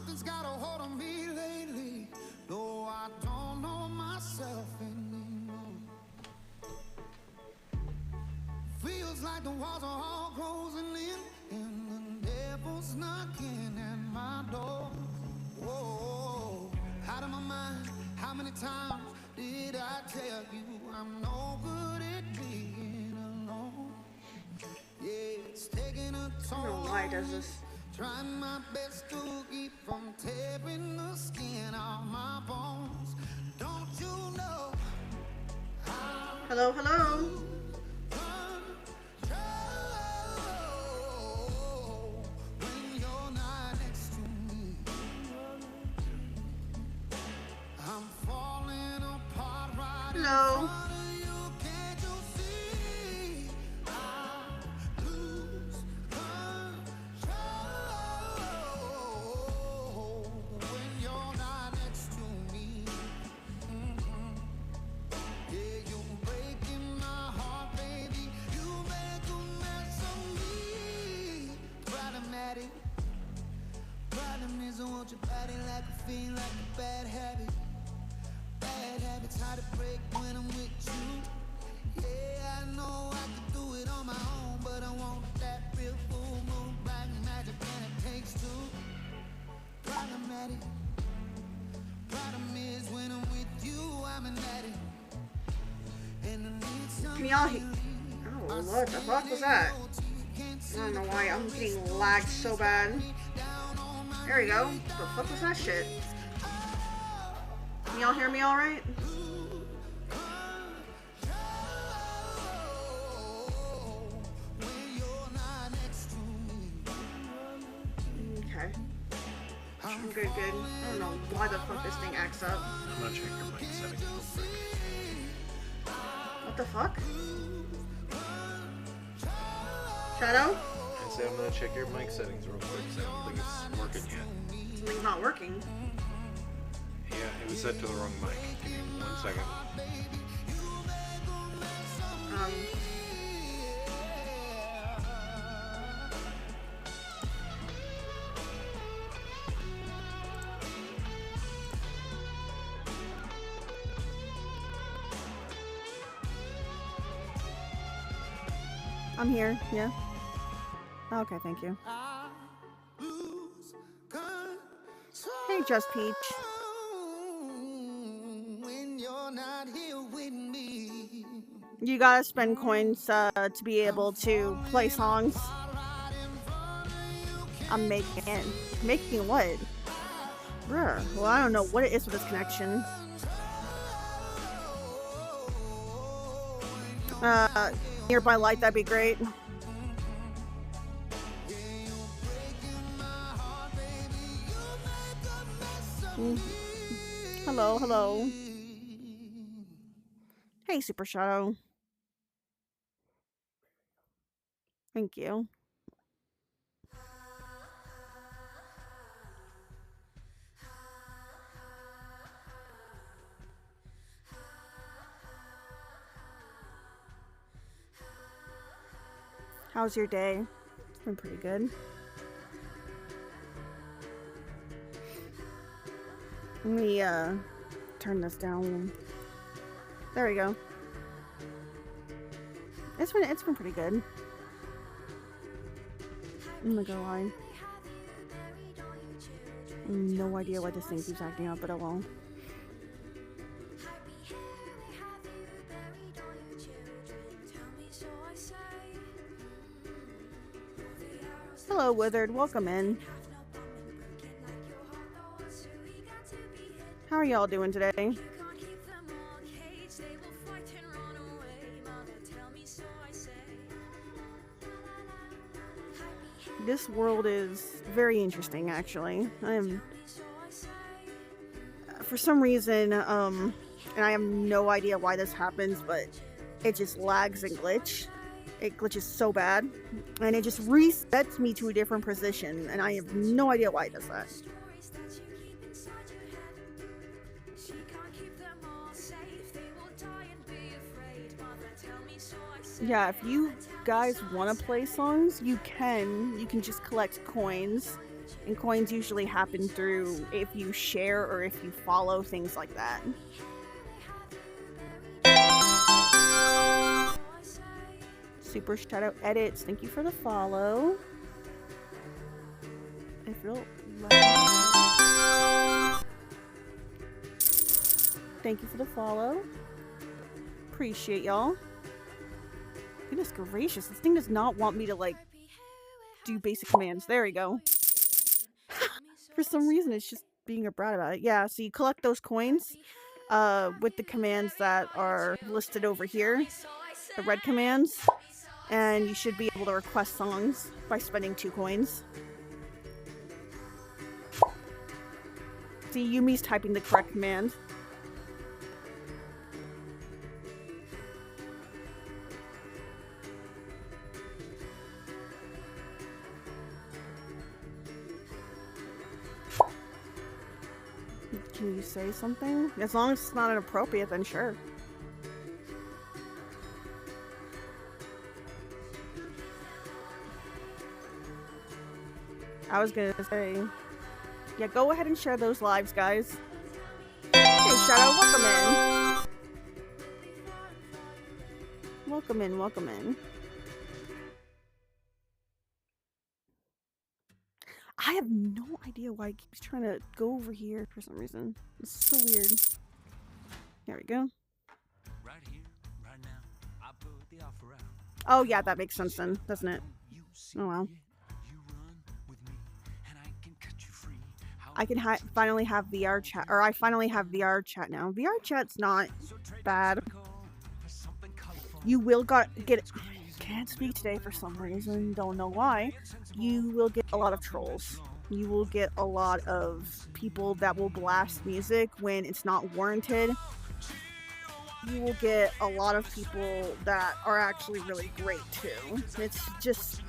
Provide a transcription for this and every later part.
Something's got a hold on me lately. No, I don't know myself anymore. Feels like the walls are all closing in, and the devil's knocking at my door. Whoa, out of my mind. How many times did I tell you I'm no good at being alone? Yeah, it's taking a toll. I don't know why it does this. Trying my best to keep from tearing the skin off my bones. Don't you know? Hello, hello. When you're not next to me, I'm falling apart right Hello. in front of you. Can't you see? I lose control when you're not next to me. Yeah, you're breaking my heart, baby. You make a mess of me. Problematic. Problem is, I want your body like a fiend, like a bad habit. Bad habits hard to break when I'm with you. Yeah, I know I can do it on my own, but I want that real full moon, black magic, and it takes two. Problematic. Problem is, when I'm with you, I'm an addict. Can y'all hear? Oh, what the fuck was that? I don't know why I'm getting lagged so bad. There we go. What the fuck was that shit? Can y'all hear me alright? Okay. I'm good. I don't know why the fuck this thing acts up. I'm gonna check your mic settings real quick. What the fuck? Shadow? I said I'm gonna check your mic settings real quick, so I don't think it's working yet. Something's not working. Yeah, it was set to the wrong mic. Give me 1 second. I'm here, yeah. Okay, thank you. Hey, Just Peach. When you're not here with me. You gotta spend coins to be able to play songs. I'm making it. Making what? Bruh. Well, I don't know what it is with this connection. Nearby light, that'd be great. Hello. Hey, Super Shadow. Thank you. How's your day? It's been pretty good. Let me turn this down. There we go. It's been pretty good. I'm gonna go lie. No idea why this thing keeps acting up, but oh well. Hello, Withered. Welcome in. How are y'all doing today? This world is very interesting, actually. For some reason, and I have no idea why this happens, but it just lags and glitches. It glitches so bad, and it just resets me to a different position, and I have no idea why it does that. if you guys want to play songs, you can just collect coins And coins usually happen through if you share or if you follow, things like that. Super Shadow Edits, thank you for the follow. I feel thank you for the follow. Appreciate y'all. Goodness gracious, this thing does not want me to like do basic commands. There we go. For some reason it's just being a brat about it. Yeah, so you collect those coins with the commands that are listed over here, the red commands, and you should be able to request songs by spending 2 coins. See, Yumi's typing the correct command. Can you say something? As long as it's not inappropriate, then sure. I was gonna say, yeah, go ahead and share those lives, guys. Hey, Shadow, welcome in. Welcome in, welcome in. I have no idea why it keeps trying to go over here for some reason. It's so weird. There we go. Right here, right now, I put the offer out. Oh yeah, that makes sense then, doesn't it? Oh well. I can finally have VR chat, or I finally have VR chat now. VR chat's not bad. You will get. Can't speak today for some reason. Don't know why. You will get a lot of trolls. You will get a lot of people that will blast music when it's not warranted. You will get a lot of people that are actually really great too. It's just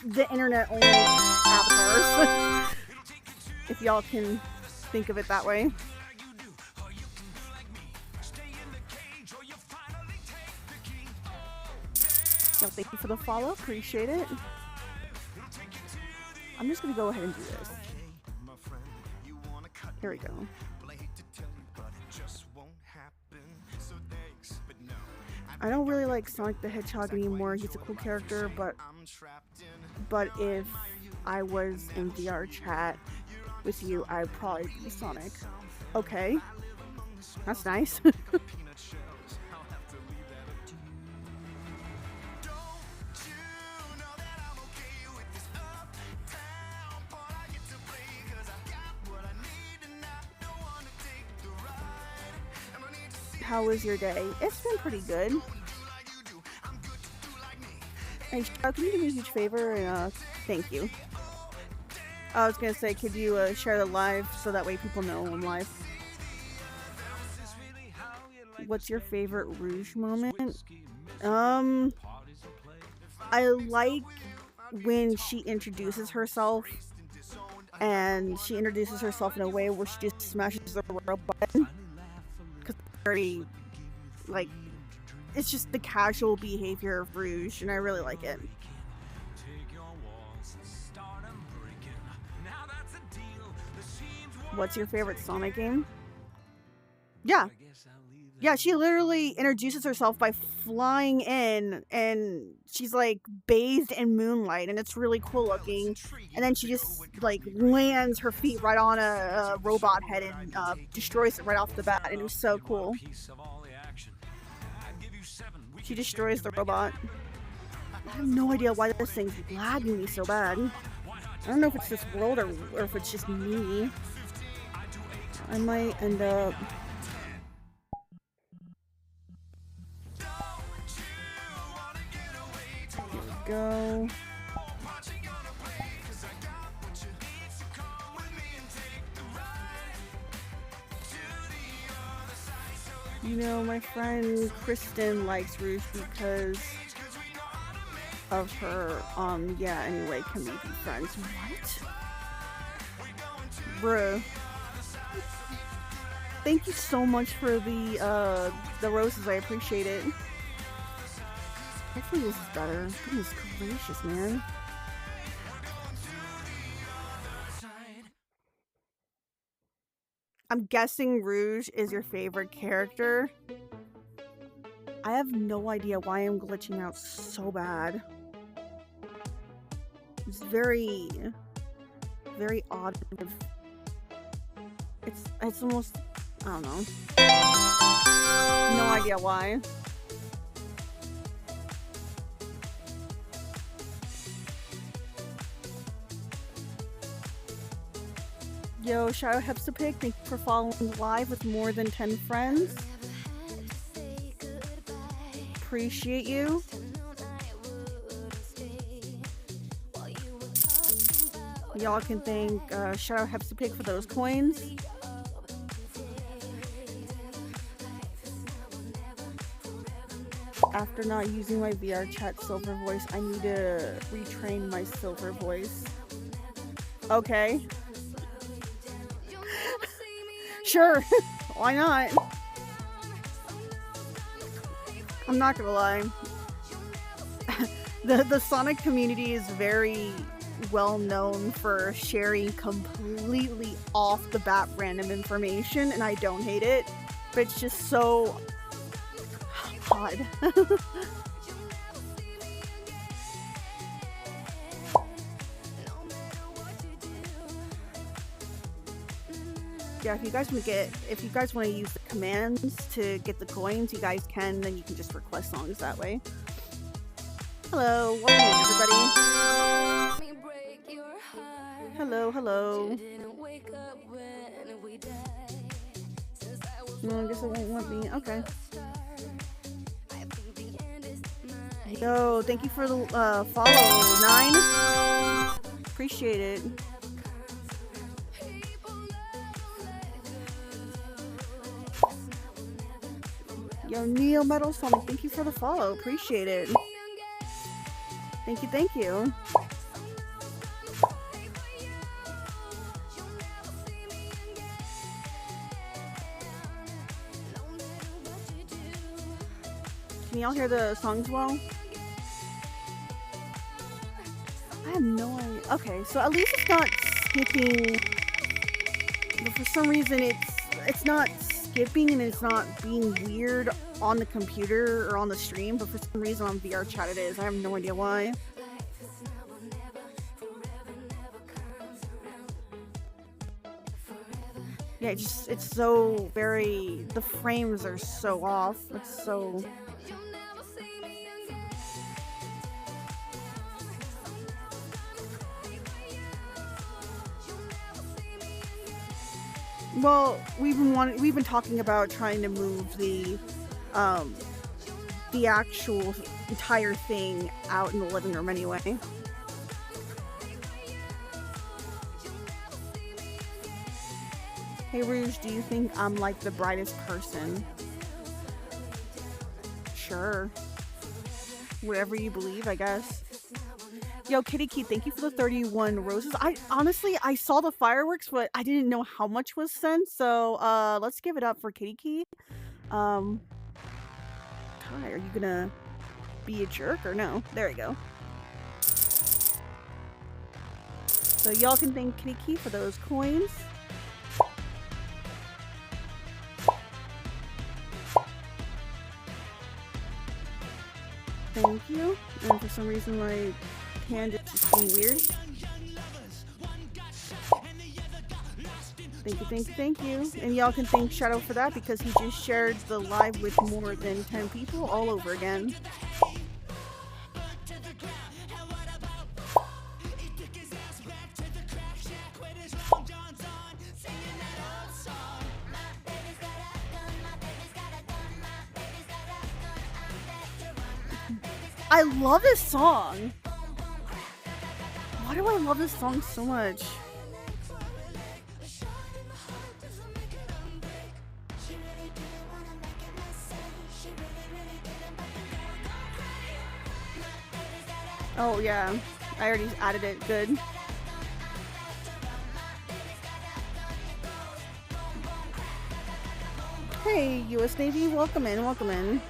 the internet only avatars. If y'all can think of it that way. So thank you for the follow, appreciate it. I'm just gonna go ahead and do this. Here we go. I don't really like Sonic the Hedgehog anymore. He's a cool character, but if I was in VR chat with you, I'd probably be Sonic. Okay. That's nice. How was your day? It's been pretty good. Hey, can you do me a huge favor? And thank you. I was gonna say, could you share the live so that way people know I'm live? What's your favorite Rouge moment? I like when she introduces herself, and she introduces herself in a way where she just smashes the rope button. Because it's very, like, it's just the casual behavior of Rouge, and I really like it. What's your favorite Sonic game? Yeah. Yeah, she literally introduces herself by flying in, and she's like bathed in moonlight, and it's really cool looking. And then she just like lands her feet right on a robot head and destroys it right off the bat, and it was so cool. She destroys the robot. I have no idea why this thing's lagging me so bad. I don't know if it's this world or if it's just me. I might end up... Here we go. You know, my friend Kristen likes Rouge because of her, yeah, anyway, can we be friends? What? Bruh. Thank you so much for the roses, I appreciate it. Hopefully this is better. Goodness gracious, man. I'm guessing Rouge is your favorite character. I have no idea why I'm glitching out so bad. It's very, very odd. It's almost, I don't know. No idea why. Yo, shout out Hepsapic, thank you for following live with more than 10 friends. Appreciate you. Y'all can thank shout out Hepsapic for those coins. After not using my VR chat silver voice, I need to retrain my silver voice. Okay. Sure, why not? I'm not gonna lie. The Sonic community is very well known for sharing completely off the bat random information, and I don't hate it, but it's just so odd. Yeah, if you guys want to use the commands to get the coins, you guys can, then you can just request songs that way. Hello, welcome everybody. Hello, hello. No, I guess it won't want me. Okay. Yo, thank you for the follow, 9. Appreciate it. Yo, Neo Metal Sonic, thank you for the follow. Appreciate it. Thank you, thank you. Can y'all hear the songs well? I have no idea. Okay, so at least it's not skipping. But for some reason, it's not skipping and it's not being weird on the computer or on the stream, but for some reason on VR chat it is. I have no idea why. Yeah, it's so very, the frames are so off. It's so... Well, we've been talking about trying to move the actual entire thing out in the living room anyway. Hey Rouge, do you think I'm like the brightest person? Sure. Whatever you believe, I guess. Yo, Kitty Key, thank you for the 31 roses. I saw the fireworks, but I didn't know how much was sent, so let's give it up for Kitty Key. Ty, are you gonna be a jerk or no? There you go. So y'all can thank Kitty Key for those coins. Thank you. And for some reason my hand is just being weird. Thank you, thank you, thank you. And y'all can thank Shadow for that because he just shared the live with more than 10 people all over again. I love this song. Why do I love this song so much? Oh yeah, I already added it. Good. Hey, US Navy, welcome in, welcome in.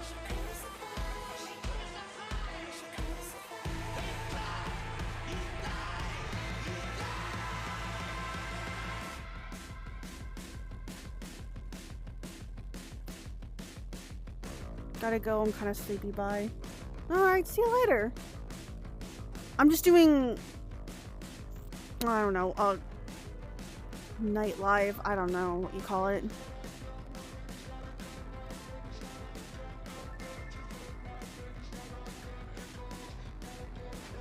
Gotta go, I'm kind of sleepy, bye. Alright, see you later. I'm just doing, I don't know, night live, I don't know what you call it.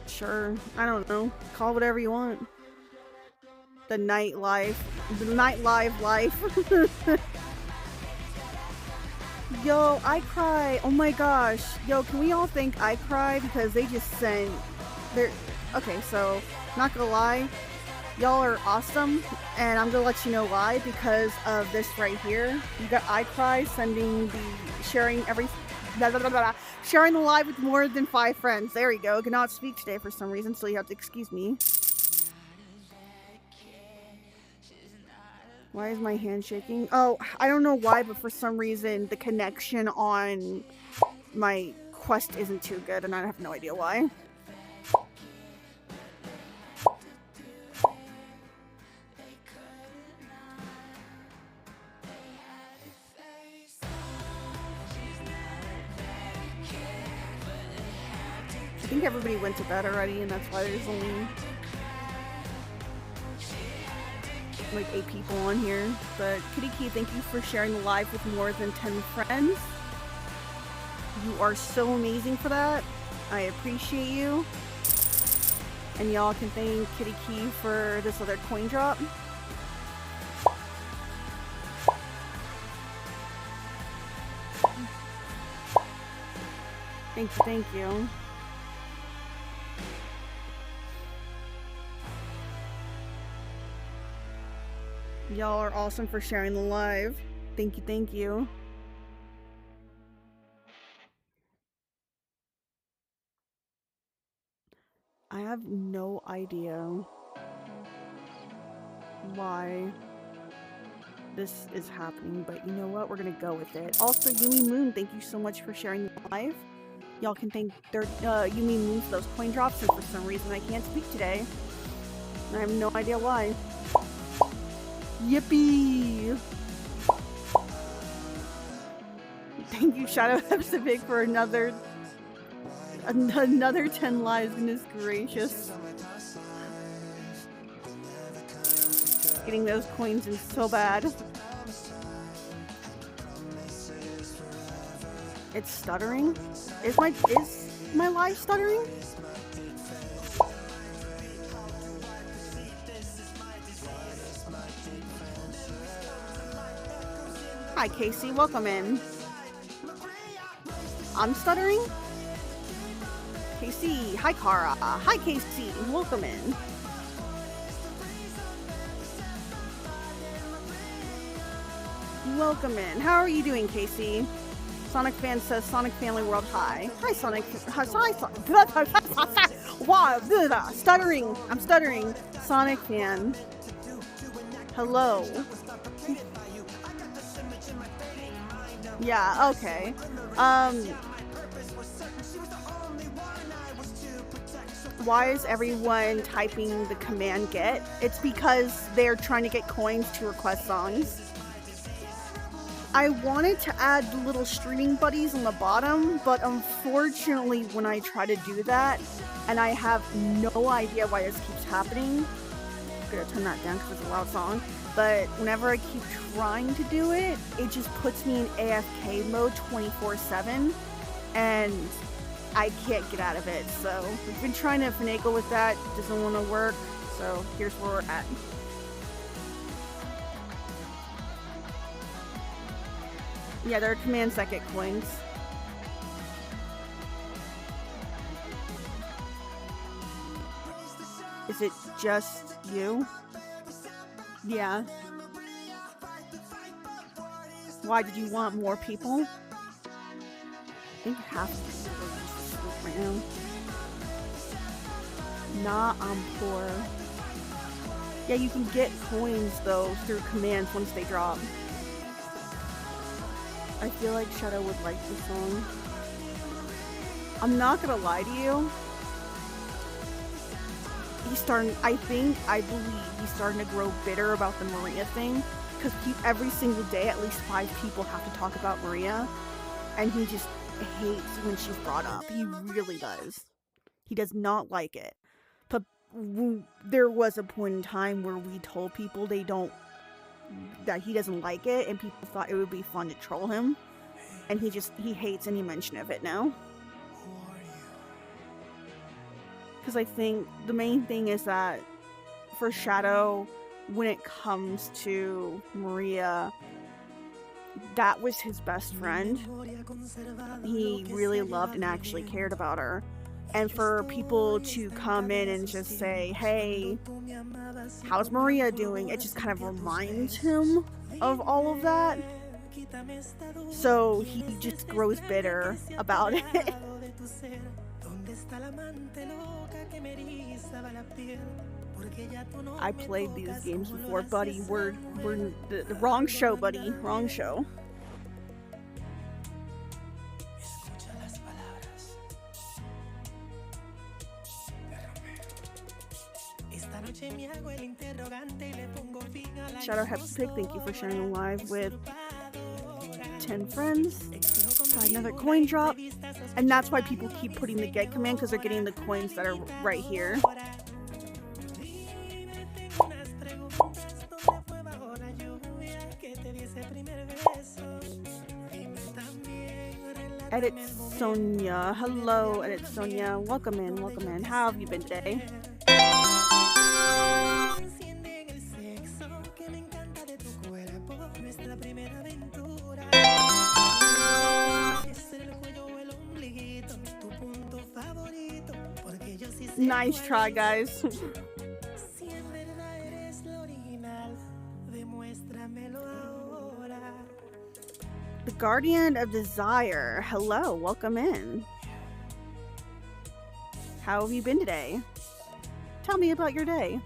Sure, I don't know, call it whatever you want. The night life life. Yo, I cry. Oh my gosh. Yo, can we all thank I Cry because they just sent their. Okay, so not gonna lie, y'all are awesome, and I'm gonna let you know why because of this right here. You got I Cry sending the sharing sharing the live with more than 5 friends. There you go. Cannot speak today for some reason, so you have to excuse me. Why is my hand shaking? Oh, I don't know why, but for some reason the connection on my Quest isn't too good, and I have no idea why. I think everybody went to bed already, and that's why there's only like 8 people on here. But Kitty Key, thank you for sharing the live with more than 10 friends. You are so amazing for that. I appreciate you. And y'all can thank Kitty Key for this other coin drop. Thank you, thank you. Y'all are awesome for sharing the live. Thank you, thank you. I have no idea why this is happening, but you know what? We're gonna go with it. Also, Yumi Moon, thank you so much for sharing the live. Y'all can thank Yumi Moon for those coin drops, and for some reason I can't speak today. I have no idea why. Yippee! Thank you, Shadow Hepsivic, for another 10 lives. Goodness gracious. Getting those coins is so bad. It's stuttering? Is my live stuttering? Hi Casey, welcome in. I'm stuttering? Casey, hi Kara. Hi Casey, welcome in. Welcome in. How are you doing, Casey? Sonic Fan says Sonic Family World hi. Hi Sonic. Wow, stuttering. I'm stuttering. Sonic Fan. Hello. Yeah, okay. Why is everyone typing the command get? It's because they're trying to get coins to request songs. I wanted to add the little streaming buddies on the bottom, but unfortunately when I try to do that, and I have no idea why this keeps happening, I'm gonna turn that down because it's a loud song, but whenever I keep trying to do it, it just puts me in AFK mode 24/7, and I can't get out of it. So we've been trying to finagle with that, doesn't want to work, so here's where we're at. Yeah, there are commands that get coins. Is it just you? Yeah. Why did you want more people? I think half of people are just asleep right now. Nah, I'm poor. Yeah, you can get coins though through commands once they drop. I feel like Shadow would like this song. I'm not gonna lie to you. He's starting, I believe he's starting to grow bitter about the Maria thing. Because every single day, at least 5 people have to talk about Maria. And he just hates when she's brought up. He really does. He does not like it. But there was a point in time where we told people that he doesn't like it, and people thought it would be fun to troll him. And he hates any mention of it now. Because I think the main thing is that for Shadow, when it comes to Maria, that was his best friend. He really loved and actually cared about her. And for people to come in and just say, hey, how's Maria doing? It just kind of reminds him of all of that. So he just grows bitter about it. I played these games before, buddy. We're the wrong show, buddy. Wrong show. Shadow Hepsic, thank you for sharing a live with 10 friends. Got another coin drop. And that's why people keep putting the get command, because they're getting the coins that are right here. Edit Sonia. Hello, Edit Sonia. Welcome in, welcome in. How have you been today? Nice try, guys. The Guardian of Desire. Hello, welcome in. How have you been today? Tell me about your day.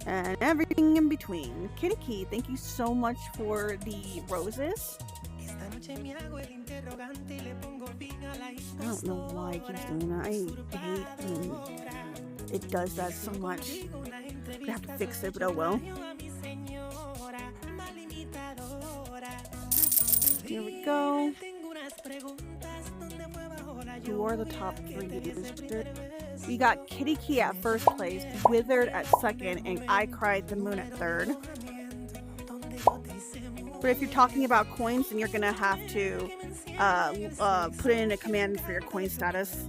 And everything in between. Kitty, thank you so much for the roses. I don't know why it keeps doing that. I hate when it does that so much. I have to fix it, but oh well. Here we go. Who are the top 3 users? We got Kitty Key at first place, Withered at second, and I Cried the Moon at third. But if you're talking about coins, then you're gonna have to put in a command for your coin status.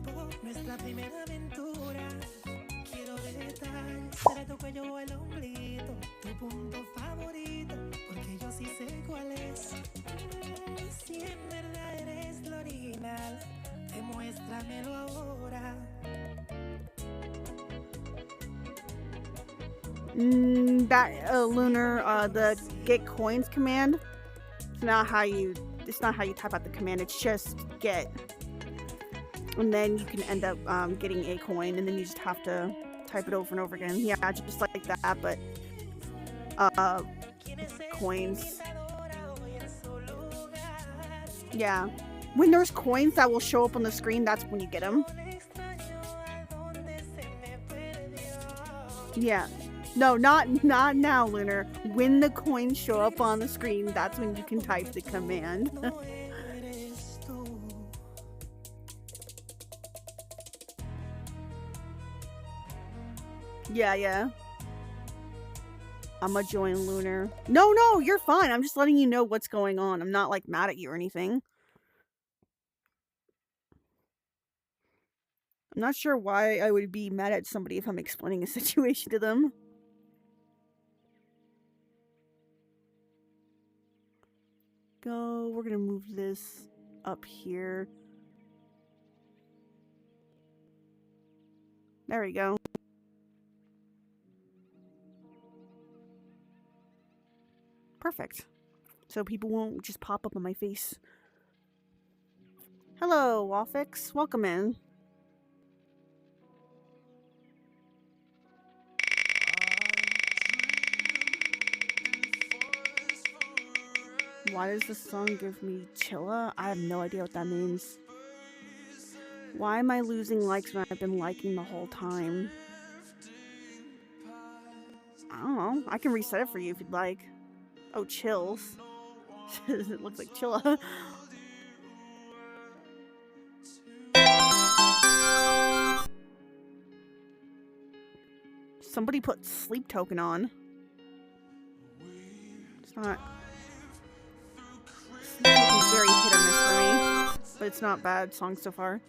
Lunar, the get coins command. It's not how you type out the command. It's just get, and then you can end up getting a coin, and then you just have to type it over and over again. Yeah, just like that, but coins. Yeah, when there's coins that will show up on the screen, that's when you get them. Yeah. No, not now, Lunar. When the coins show up on the screen, that's when you can type the command. Yeah. I'ma join Lunar. No, you're fine. I'm just letting you know what's going on. I'm not, like, mad at you or anything. I'm not sure why I would be mad at somebody if I'm explaining a situation to them. We're gonna move this up here. There we go. Perfect. So people won't just pop up on my face. Hello, Wallfix. Welcome in. Why does this song give me chilla? I have no idea what that means. Why am I losing likes when I've been liking the whole time? I don't know. I can reset it for you if you'd like. Oh, chills. It looks like chilla. Somebody put Sleep Token on. It's not... Sleep Token's very hit or miss for me. But it's not bad song so far.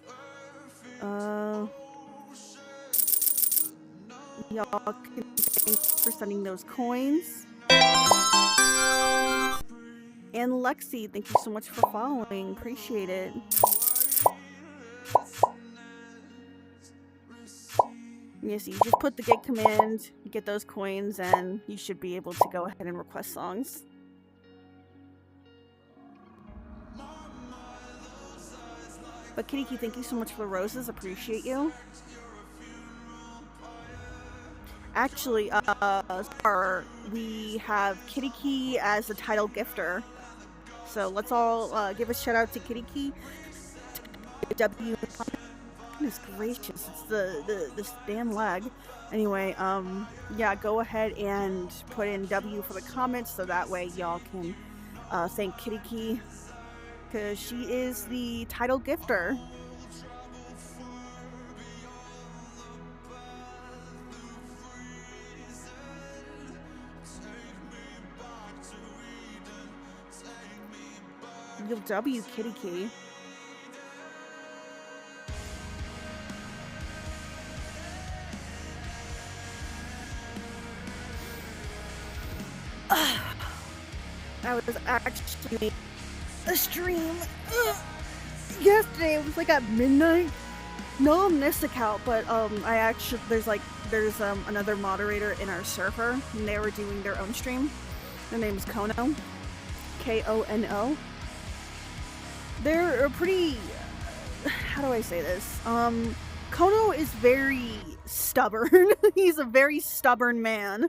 Y'all can thanks for sending those coins. And Lexi, thank you so much for following. Appreciate it. Yes, you just put the git command, get those coins, and you should be able to go ahead and request songs. But Kitty Key, thank you so much for the roses. Appreciate you. Actually, we have Kitty Key as the title gifter. So let's all give a shout out to Kitty Key. W. Goodness gracious, it's this damn lag. Anyway, yeah, go ahead and put in W for the comments so that way y'all can thank Kitty Key, because she is the title gifter. You'll W Kitty Key. I was actually a stream yesterday. It was like at midnight. No on this account, but I actually there's another moderator in our server, and they were doing their own stream. Their name is Kono, Kono. They're a pretty, how do I say this? Kono is very stubborn. He's a very stubborn man.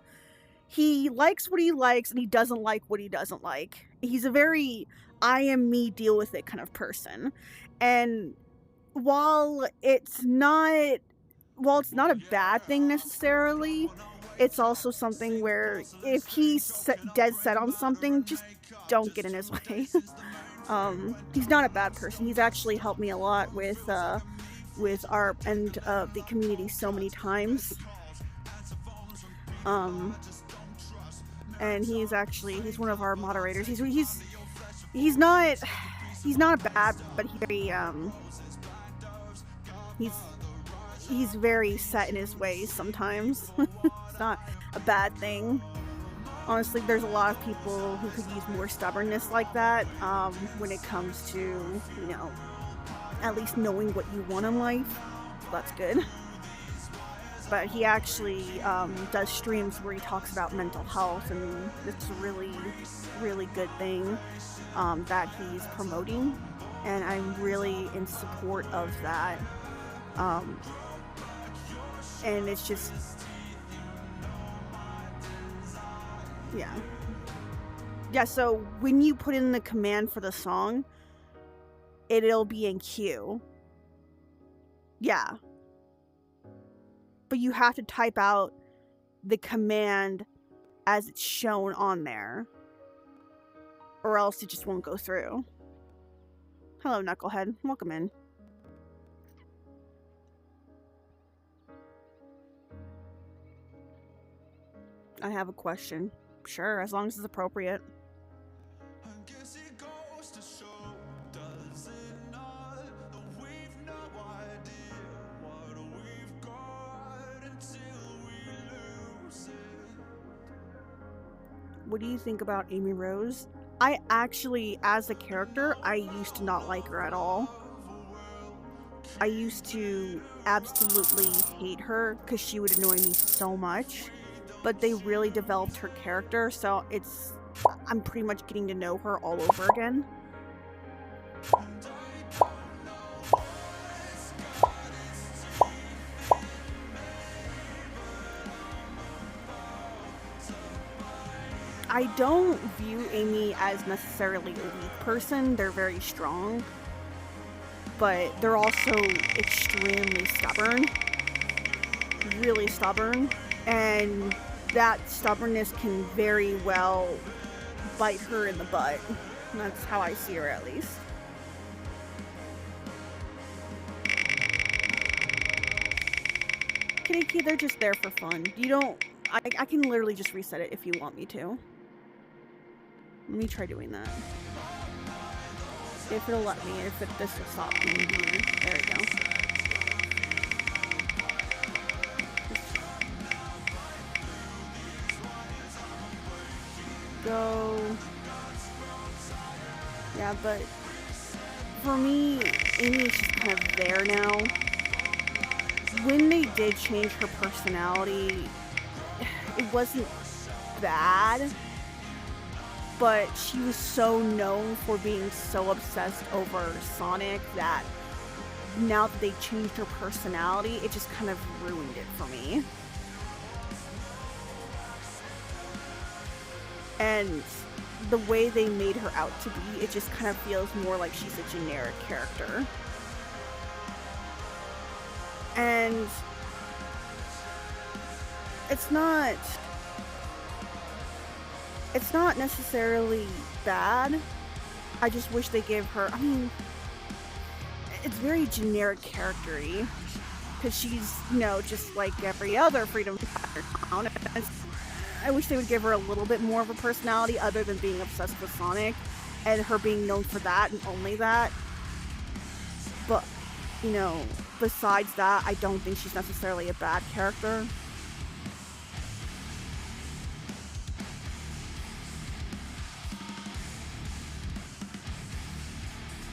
He likes what he likes, and he doesn't like what he doesn't like. He's a very I am me, deal with it kind of person. And while it's not a bad thing necessarily, it's also something where if he's dead set on something, just don't get in his way. He's not a bad person. He's actually helped me a lot with our end of the community so many times. And he's one of our moderators. He's not bad, but he's very set in his ways sometimes. It's not a bad thing. Honestly, there's a lot of people who could use more stubbornness like that when it comes to, at least knowing what you want in life. That's good. But he actually does streams where he talks about mental health, and it's a really, really good thing that he's promoting, and I'm really in support of that. And it's just, yeah, so when you put in the command for the song, it'll be in queue. Yeah. But you have to type out the command as it's shown on there, or else it just won't go through. Hello, Knucklehead. Welcome in. I have a question. Sure, as long as it's appropriate. What do you think about Amy Rose? I actually, as a character, I used to not like her at all. I used to absolutely hate her because she would annoy me so much. But they really developed her character, so I'm pretty much getting to know her all over again. I don't view Amy as necessarily a weak person. They're very strong, but they're also extremely stubborn. Really stubborn. And that stubbornness can very well bite her in the butt. And that's how I see her, at least. Kaneki, they're just there for fun. You don't... I can literally just reset it if you want me to. Let me try doing that. If it'll let me, this will stop being weird. There we go. Go. Yeah, but for me, Amy is just kind of there now. When they did change her personality, it wasn't bad, but she was so known for being so obsessed over Sonic that now that they changed her personality, it just kind of ruined it for me. And the way they made her out to be, it just kind of feels more like she's a generic character. And it's not necessarily bad. I just wish they gave her, I mean, it's very generic character-y, because she's, you know, just like every other Freedom Fighter clown. I wish they would give her a little bit more of a personality other than being obsessed with Sonic and her being known for that and only that. But, you know, besides that, I don't think she's necessarily a bad character.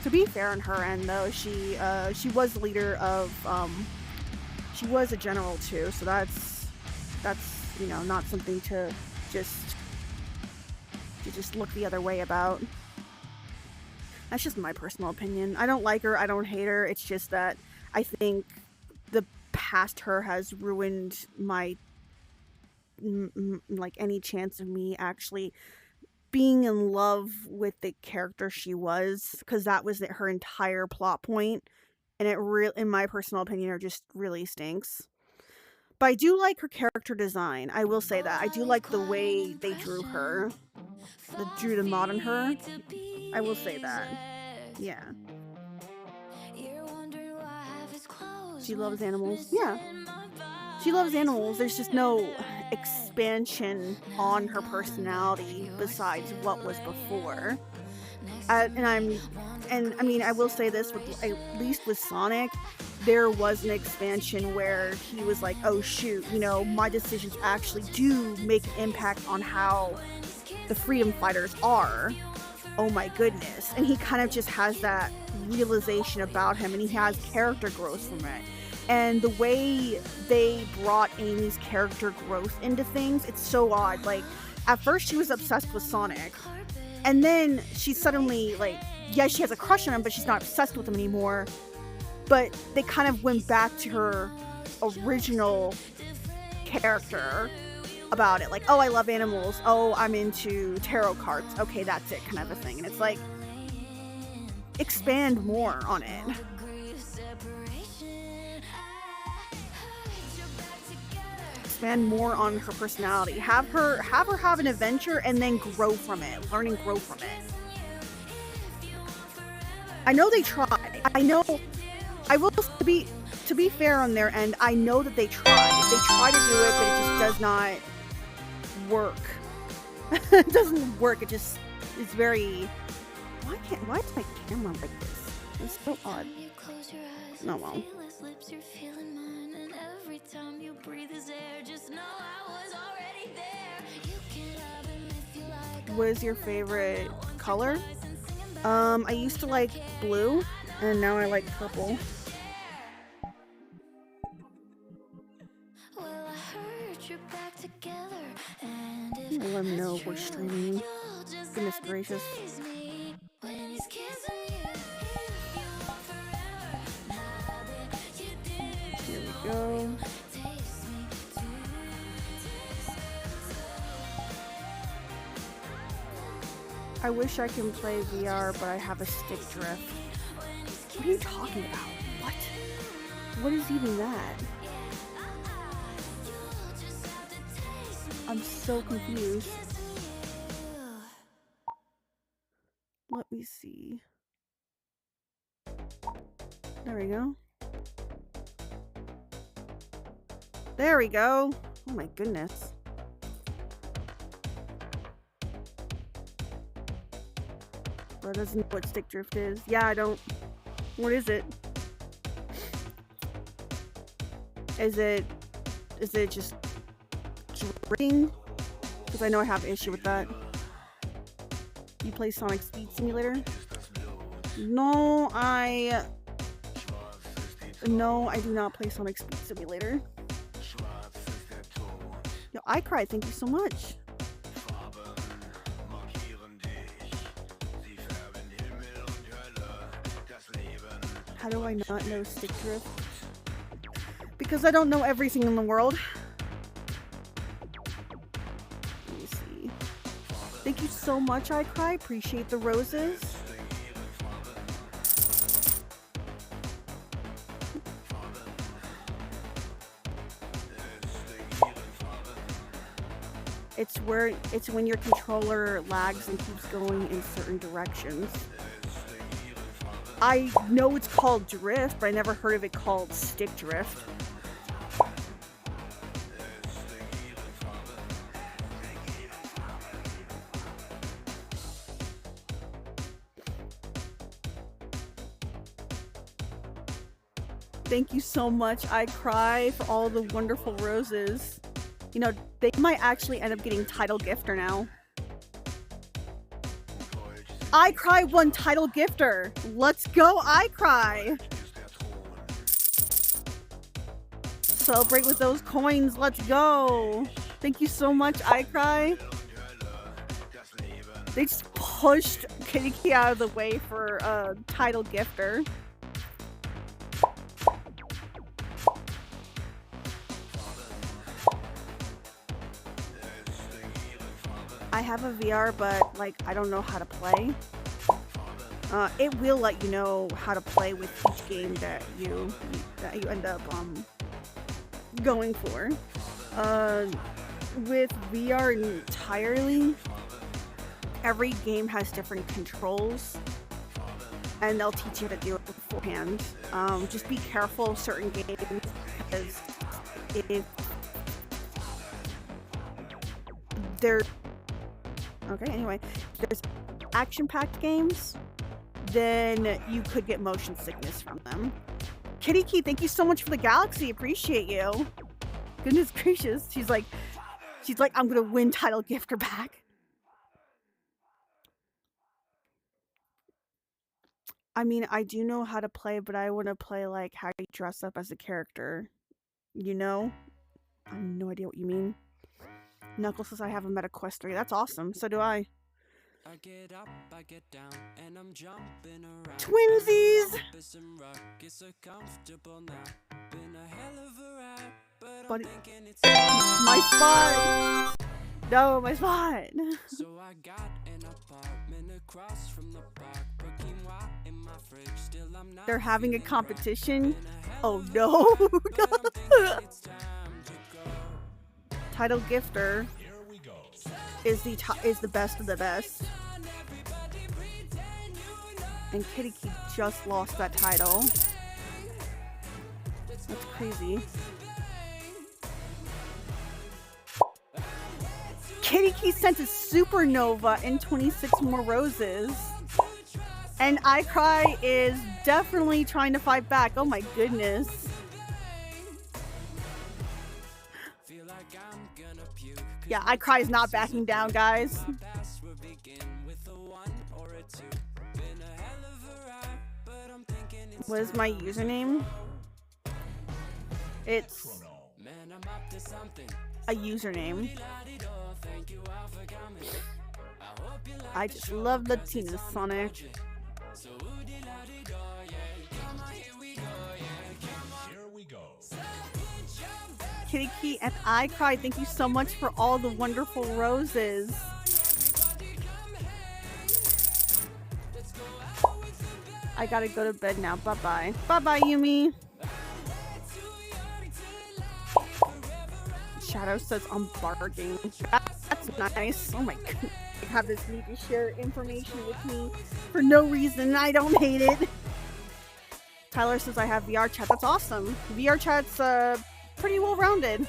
To be fair on her end, though, she was the leader of, she was a general too, so that's, you know, not something to just look the other way about. That's just my personal opinion. I don't like her, I don't hate her, it's just that I think the past her has ruined my, like, any chance of me actually being in love with the character she was, because that was her entire plot point, and it in my personal opinion, it just really stinks. But I do like her character design. I will say that. I do like the way they drew her. Drew the mod on her. I will say that. Yeah. She loves animals. Yeah. She loves animals. There's just no expansion on her personality besides what was before. And I mean, I will say this, at least with Sonic, there was an expansion where he was like, oh shoot, you know, my decisions actually do make an impact on how the Freedom Fighters are. Oh my goodness. And he kind of just has that realization about him, and he has character growth from it. And the way they brought Amy's character growth into things, it's so odd. Like, at first she was obsessed with Sonic, and then she suddenly, like, yeah, she has a crush on him, but she's not obsessed with him anymore. But they kind of went back to her original character about it. Like, oh, I love animals. Oh, I'm into tarot cards. Okay, that's it, kind of a thing. And it's like, expand more on it. Expand more on her personality. Have her have an adventure and then grow from it. Learn and grow from it. I know they tried. I will, to be fair on their end, I know that they tried. They try to do it, but it just does not work. It doesn't work. It just is very... Why is my camera like this? It's so odd. Oh well. What is your favorite color? I used to like blue, and now I like purple. Let them know we're streaming. Goodness gracious. Here we go. I wish I can play VR, but I have a stick drift. What are you talking about? What? What is even that? I'm so confused. Let me see. There we go. There we go. Oh my goodness. Bro doesn't know what stick drift is. Yeah, I don't. What is it? Is it just drifting? Because I know I have an issue with that. You play Sonic Speed Simulator? No, I do not play Sonic Speed Simulator. Yo, I cried. Thank you so much. How do I not know stick drift? Because I don't know everything in the world. Let me see. Thank you so much, I Cry. Appreciate the roses. It's when your controller lags and keeps going in certain directions. I know it's called drift, but I never heard of it called stick drift. Thank you so much, I Cry, for all the wonderful roses. You know, they might actually end up getting title gifter now. I Cry won title gifter. Let's go, I Cry. Celebrate with those coins. Let's go. Thank you so much, I Cry. They just pushed Kitty Key out of the way for title gifter. I have a VR, but like I don't know how to play. It will let you know how to play with each game that you end up going for. With VR entirely, every game has different controls, and they'll teach you how to do it beforehand. Just be careful of certain games because if they're okay, anyway, there's action-packed games, then you could get motion sickness from them. Kitty Key, thank you so much for the galaxy. Appreciate you. Goodness gracious. She's like, I'm gonna win title gifter back. I mean, I do know how to play, but I want to play like how you dress up as a character. You know? I have no idea what you mean. Knuckles says I have a MetaQuest 3. That's awesome. So do I. I get up, I get down, and I'm jumping around. Twinsies! Buddy. My spot! No, my spot! So I got an apartment across from the park. In my fridge, still I'm not. They're having a competition? Oh no! Title gifter is the best of the best. And Kitty Key just lost that title. That's crazy. Kitty Key sent a supernova and 26 more roses. And I Cry is definitely trying to fight back. Oh my goodness. Yeah, I Cry is not backing down, guys. What is my username? It's a username. I just love Latina Sonic. Kitty Key and I Cry, thank you so much for all the wonderful roses. I gotta go to bed now. Bye-bye. Bye-bye, Yumi. Shadow says I'm barking. That's nice. Oh my god. I have this need to share information with me for no reason. I don't hate it. Tyler says I have VR chat. That's awesome. VR chat's pretty well rounded.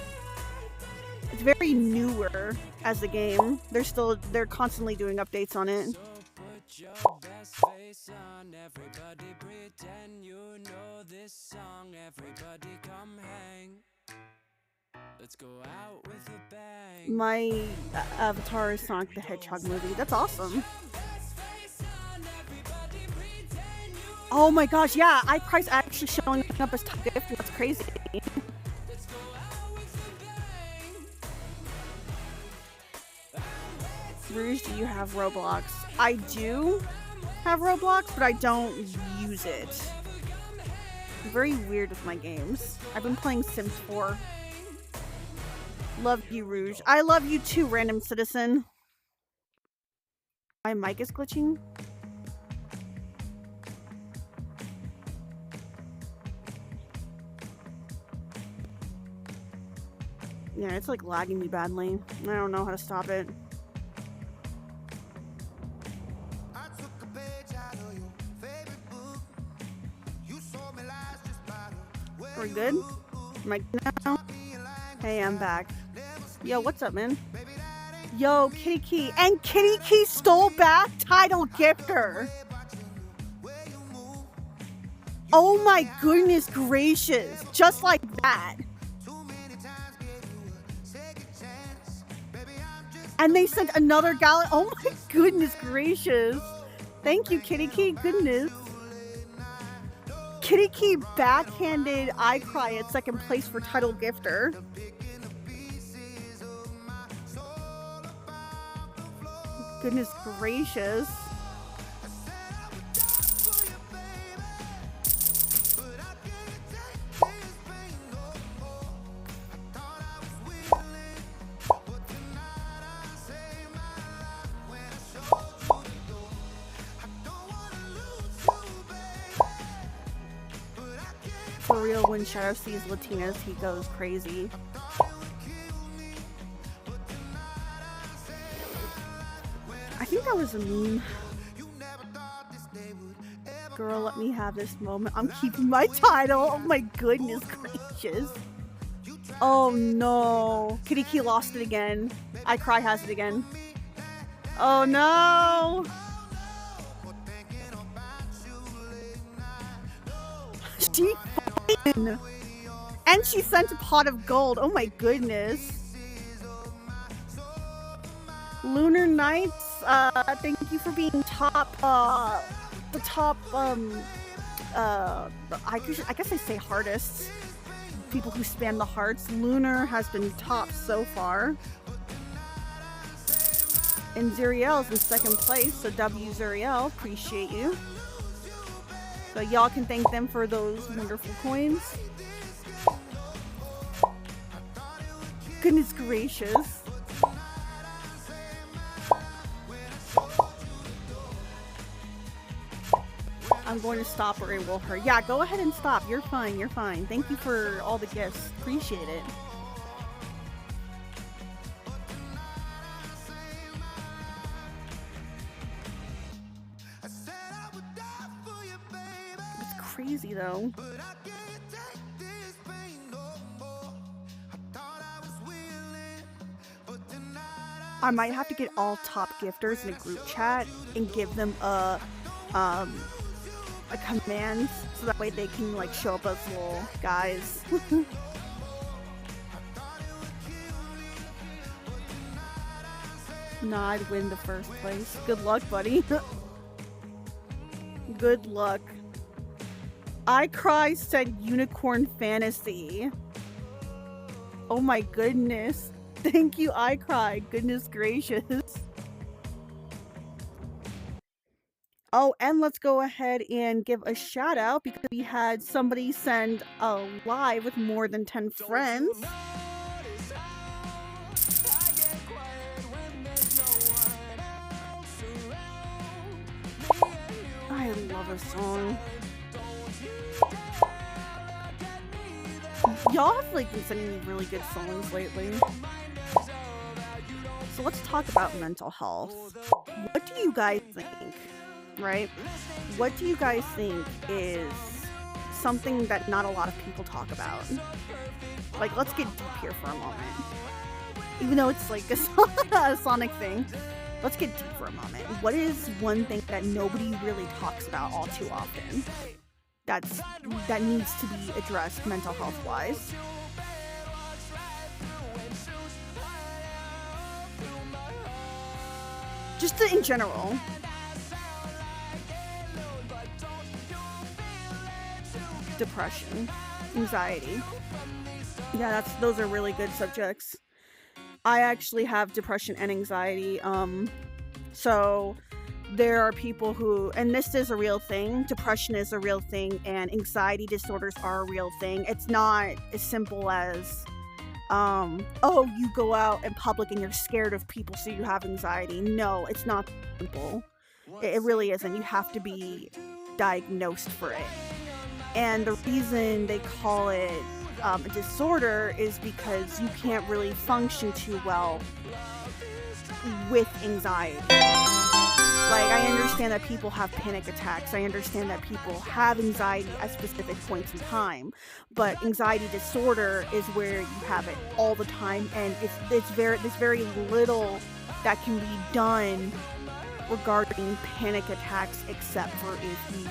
It's very newer as a game. They're constantly doing updates on it. Your best face on, everybody pretend you know this song. Everybody come hang. Let's go out with a bang. My avatar is Sonic the Hedgehog movie. That's awesome. Oh my gosh, yeah, iCry's actually showing up as top gift. That's crazy. Rouge, do you have Roblox? I do have Roblox, but I don't use it. I'm very weird with my games. I've been playing Sims 4. Love you, Rouge. I love you too, random citizen. My mic is glitching. Yeah, it's like lagging me badly. I don't know how to stop it. We're good? Am I good now? Hey, I'm back. Yo, what's up, man? Yo, Kitty Key. And Kitty Key stole back Title Gifter. Oh my goodness gracious. Just like that. And they sent another gallon. Oh my goodness gracious. Thank you, Kitty Key. Goodness. Kitty Key backhanded iCry at second place for Title Gifter. Goodness gracious. For real, when Shadow sees Latinas, he goes crazy. I think that was a meme. Girl, let me have this moment. I'm keeping my title. Oh my goodness gracious. Oh no. Kitty Key lost it again. iCry has it again. Oh no. She fucking. And she sent a pot of gold. Oh my goodness. Lunar Knights, thank you for being top, the top, I guess I say hardest. People who spam the hearts. Lunar has been top so far. And Zuriel's in second place, so W Zuriel, appreciate you. So y'all can thank them for those wonderful coins. Goodness gracious. I'm going to stop or it will hurt. Yeah, go ahead and stop. You're fine. You're fine. Thank you for all the gifts. Appreciate it. It's crazy though. I might have to get all top gifters in a group chat and give them a command so that way they can like show up as little guys. Nah, I'd win the first place. Good luck, buddy. Good luck. iCry said Unicorn Fantasy. Oh my goodness. Thank you, iCry. Goodness gracious. Oh, and let's go ahead and give a shout out because we had somebody send a live with more than 10 friends. I love a song. Y'all have like been sending me really good songs lately. So let's talk about mental health. What do you guys think? Right? What do you guys think is something that not a lot of people talk about? Like, let's get deep here for a moment. Even though it's like a Sonic thing, let's get deep for a moment. What is one thing that nobody really talks about all too often that needs to be addressed mental health wise? Just in general. Depression, anxiety. Yeah, those are really good subjects. I actually have depression and anxiety. So there are people who, and this is a real thing, depression is a real thing, and anxiety disorders are a real thing. It's not as simple as, oh, you go out in public and you're scared of people, so you have anxiety. No, it's not simple. It really isn't. You have to be diagnosed for it. And the reason they call it a disorder is because you can't really function too well with anxiety. Like, I understand that people have panic attacks. I understand that people have anxiety at specific points in time. But anxiety disorder is where you have it all the time, and there's very little that can be done regarding panic attacks except for if you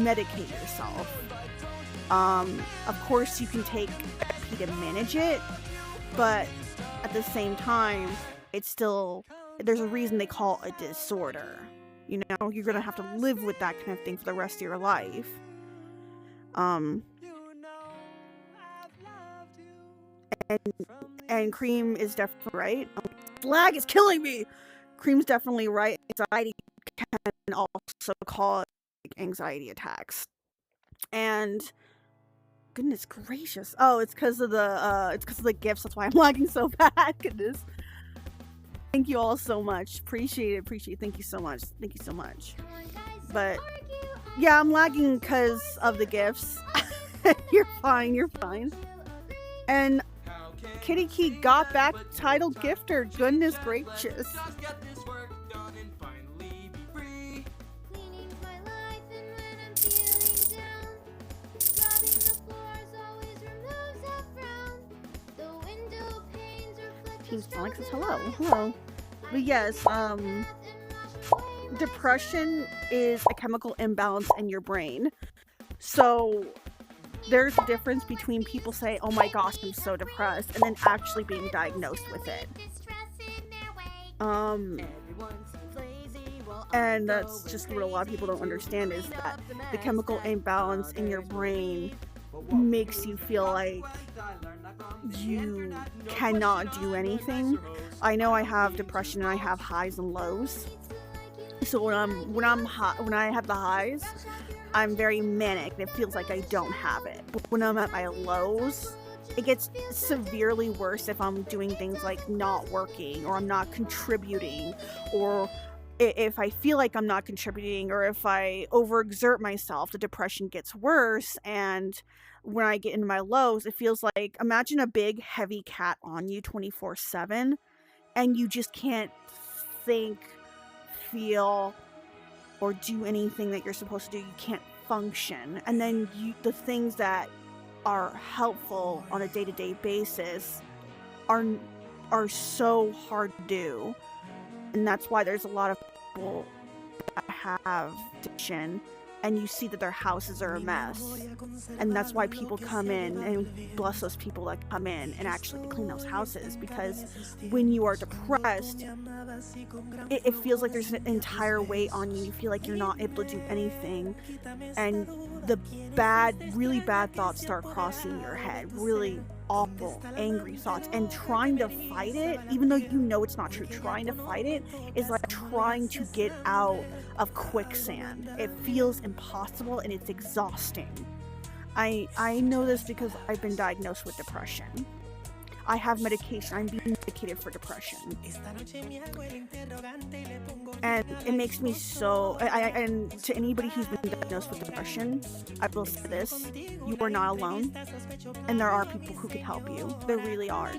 medicate yourself. Of course you can take therapy to manage it, but at the same time, it's still, there's a reason they call it a disorder. You know, you're gonna have to live with that kind of thing for the rest of your life. And Cream is definitely right. Lag is killing me! Cream's definitely right. Anxiety can also cause anxiety attacks. And goodness gracious. Oh, it's because of the gifts. That's why I'm lagging so bad. Goodness. Thank you all so much. Appreciate it. Thank you so much. But yeah, I'm lagging because of the gifts. You're fine. And Kitty Key got back titled gifter. Goodness gracious. Team Sonic says hello. But yes, depression is a chemical imbalance in your brain. So there's a difference between people say, oh my gosh, I'm so depressed, and then actually being diagnosed with it. And that's just what a lot of people don't understand, is that the chemical imbalance in your brain makes you feel like you cannot do anything. I know I have depression and I have highs and lows. So when I have the highs, I'm very manic and it feels like I don't have it. But when I'm at my lows, it gets severely worse if I'm doing things like not working, or I'm not contributing, or if I feel like I'm not contributing, or if I overexert myself, the depression gets worse. And when I get into my lows, it feels like, imagine a big heavy cat on you 24/7, and you just can't think, feel, or do anything that you're supposed to do. You can't function. And then the things that are helpful on a day-to-day basis are so hard to do. And that's why there's a lot of people that have addiction, and you see that their houses are a mess. And that's why people come in, and bless those people that come in and actually clean those houses, because when you are depressed, it feels like there's an entire weight on you. You feel like you're not able to do anything, and the really bad thoughts start crossing your head, really awful, angry thoughts, and trying to fight it, even though you know it's not true, trying to fight it is like trying to get out of quicksand. It feels impossible and it's exhausting. I know this because I've been diagnosed with depression. I have medication. I'm being medicated for depression. And it makes me so... and to anybody who's been diagnosed with depression, I will say this: you are not alone. And there are people who can help you. There really are.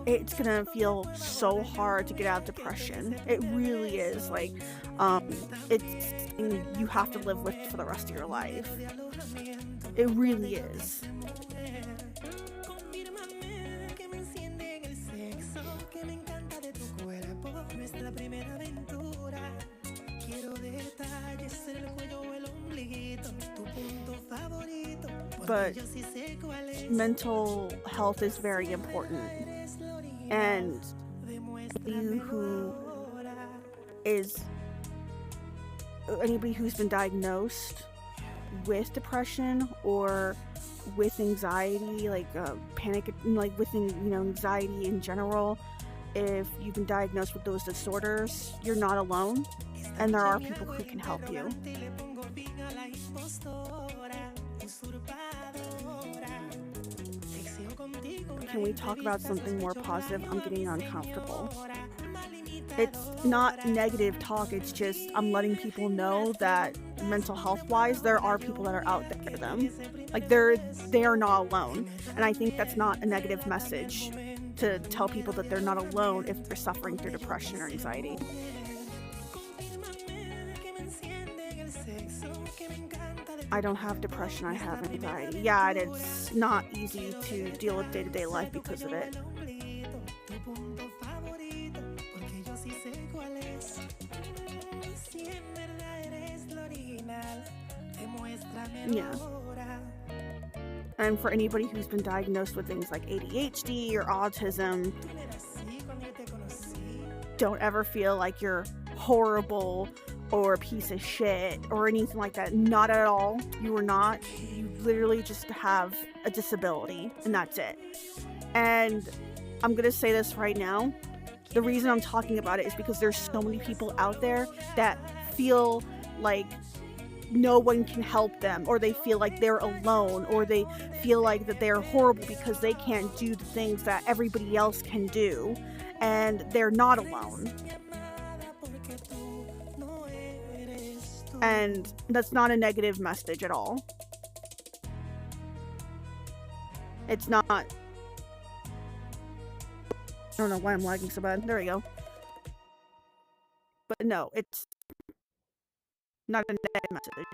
It's gonna feel so hard to get out of depression. It really is. Like, it's something you have to live with for the rest of your life. It really is. But mental health is very important, and anybody who's been diagnosed with depression or with anxiety, like panic, like with anxiety in general, if you've been diagnosed with those disorders, you're not alone, and there are people who can help you. Can we talk about something more positive? I'm getting uncomfortable. It's not negative talk, it's just I'm letting people know that mental health wise, there are people that are out there for them. Like they are not alone. And I think that's not a negative message to tell people that they're not alone if they're suffering through depression or anxiety. I don't have depression, I have anxiety. Yeah, and it's not easy to deal with day-to-day life because of it. Yeah. And for anybody who's been diagnosed with things like ADHD or autism, don't ever feel like you're horrible or a piece of shit or anything like that. Not at all. You are not. You literally just have a disability, and that's it. And I'm gonna say this right now. The reason I'm talking about it is because there's so many people out there that feel like no one can help them, or they feel like they're alone, or they feel like that they're horrible because they can't do the things that everybody else can do, and they're not alone. And that's not a negative message at all. It's not. I don't know why I'm lagging so bad. There we go. But no, it's not a negative message.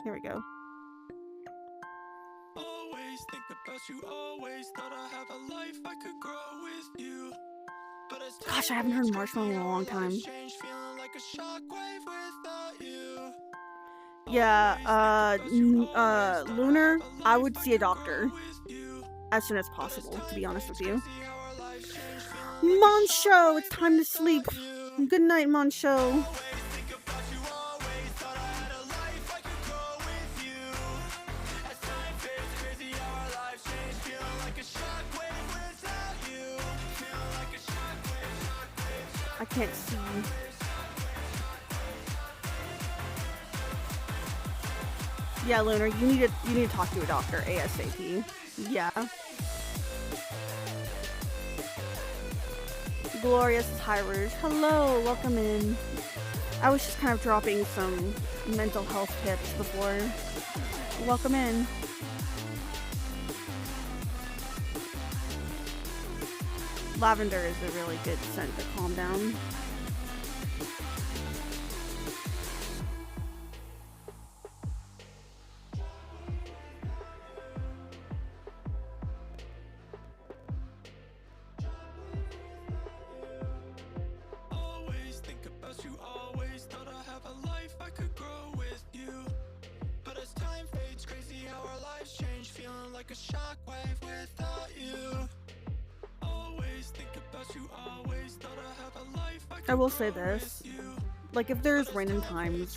Here we go. Always think about you, always thought I have a life I could grow with you. But gosh, I haven't heard Marshmallow in a long time. Yeah, Lunar, I would see a doctor as soon as possible, to be honest with you. Moncho, it's time to sleep. Good night, Moncho. I can't see. Yeah, Lunar, you need to talk to a doctor ASAP. Yeah. Glorious Hi Rouge. Hello, welcome in. I was just kind of dropping some mental health tips before. Welcome in. Lavender is a really good scent to calm down. Always think about you, always thought I have a life I could grow with you. But as time fades, crazy how our lives change, feeling like a shockwave without you. I will say this, like if there's random times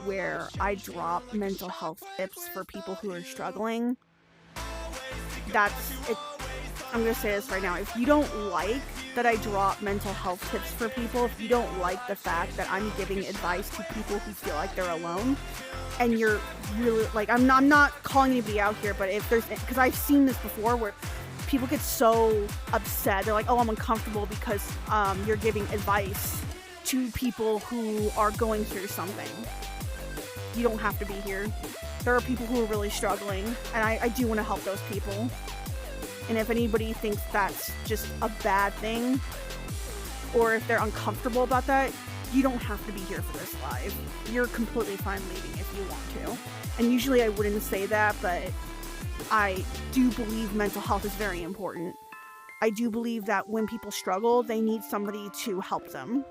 where I drop mental health tips for people who are struggling, that's it. I'm gonna say this right now, if you don't like that I drop mental health tips for people, if you don't like the fact that I'm giving advice to people who feel like they're alone, and you're really, like, I'm not calling anybody out here, but if there's, because I've seen this before where people get so upset. They're like, oh, I'm uncomfortable because you're giving advice to people who are going through something. You don't have to be here. There are people who are really struggling, and I do want to help those people. And if anybody thinks that's just a bad thing, or if they're uncomfortable about that, you don't have to be here for this live. You're completely fine leaving if you want to. And usually I wouldn't say that, but I do believe mental health is very important. I do believe that when people struggle, they need somebody to help them.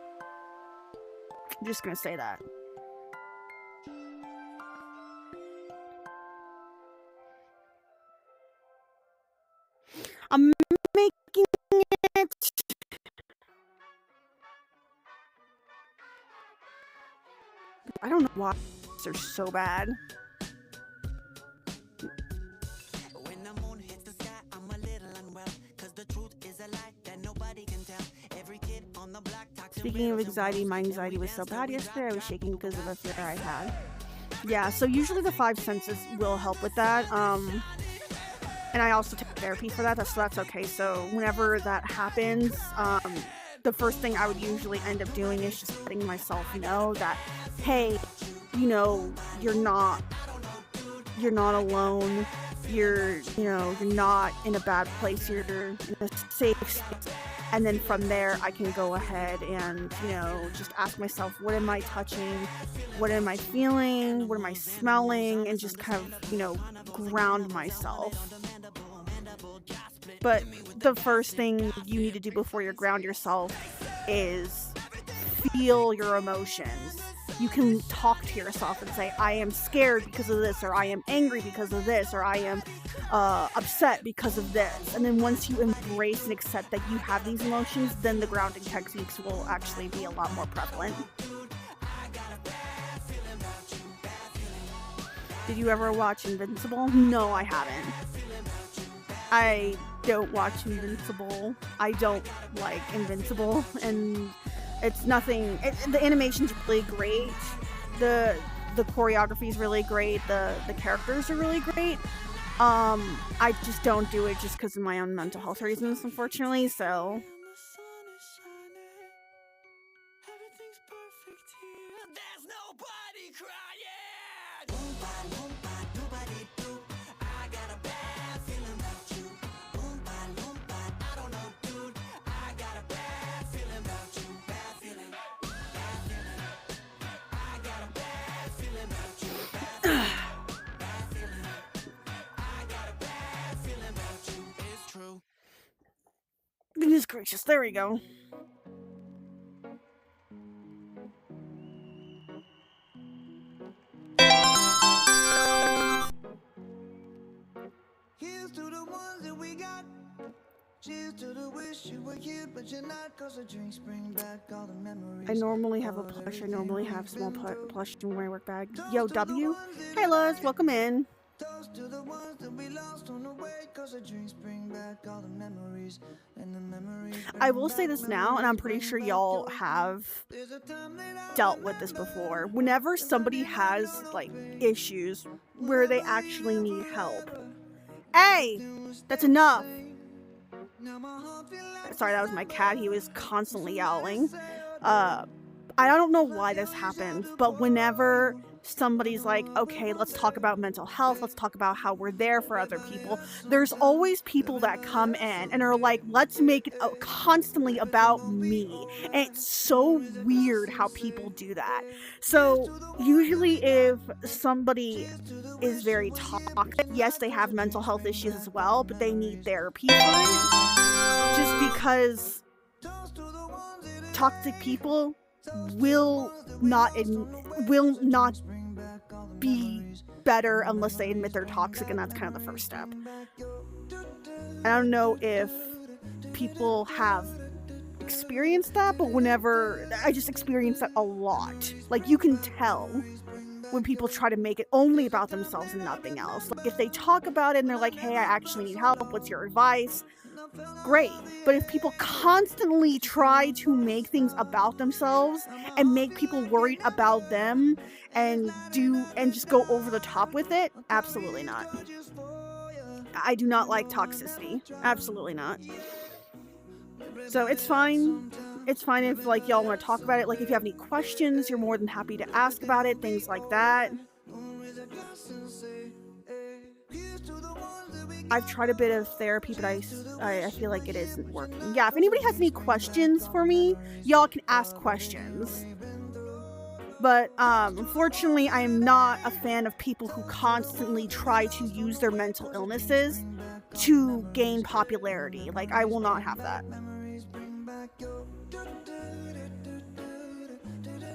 I'm just gonna say that. I'm making it. I don't know why they're so bad. When the moon hits the sky, I'm a little unwell, 'cause the truth is a lie that nobody can tell. Every kid on the block talks. Speaking of anxiety, my anxiety was so bad yesterday, I was shaking because of a fear I had. Yeah, so usually the 5 senses will help with that. And I also take therapy for that, so that's okay. So whenever that happens, the first thing I would usually end up doing is just letting myself know that, hey, you know, you're not alone. You're not in a bad place. You're in a safe space. And then from there, I can go ahead and, just ask myself, what am I touching? What am I feeling? What am I smelling? And just kind of, ground myself. But the first thing you need to do before you ground yourself is feel your emotions. You can talk to yourself and say, I am scared because of this, or I am angry because of this, or I am upset because of this. And then once you embrace and accept that you have these emotions, then the grounding techniques will actually be a lot more prevalent. Did you ever watch Invincible? No, I haven't. I don't watch Invincible. I don't like Invincible, and it's nothing. The animation's really great. The choreography is really great. The characters are really great. I just don't do it just because of my own mental health reasons, unfortunately. So. Everything's perfect here. There's nobody crying. I got a bad feeling about you. I don't know, dude. I got a bad feeling about you. Bad feeling. I got a bad feeling about you. Bad feeling. I got a bad feeling about you. It's true. Goodness gracious, there we go. Here's to the ones that we got. Cheers to the wish you were here, but you're not, 'cause the drinks bring back all the memories. I normally have a plush. I normally have small plush in my work bag. Yo, W. Hey, Luz. Welcome in. Toast to the ones that we lost on the way, 'cause the drinks bring back all the memories, and the memories. I will say this now, and I'm pretty sure y'all have There's a time that I dealt with this before. Whenever somebody has, issues where they actually need help. Hey! That's enough! now my heart feel like Sorry, that was my cat. He was constantly yowling. I don't know why this happens, but whenever somebody's like, okay, let's talk about mental health, let's talk about how we're there for other people, there's always people that come in and are like, let's make it constantly about me. And it's so weird how people do that. So usually if somebody is very toxic, yes, they have mental health issues as well, but they need therapy for it. Just because toxic people will not be better unless they admit they're toxic, and that's kind of the first step. I don't know if people have experienced that, but whenever I just experienced that a lot. Like, you can tell when people try to make it only about themselves and nothing else. Like, if they talk about it and they're like, hey, I actually need help, what's your advice? Great. But if people constantly try to make things about themselves and make people worried about them and just go over the top with it, absolutely not. I do not like toxicity. Absolutely not. So it's fine. It's fine if y'all want to talk about it. Like, if you have any questions, you're more than happy to ask about it, things like that. I've tried a bit of therapy, but I feel like it isn't working. Yeah, if anybody has any questions for me, y'all can ask questions. But unfortunately, I am not a fan of people who constantly try to use their mental illnesses to gain popularity. Like, I will not have that.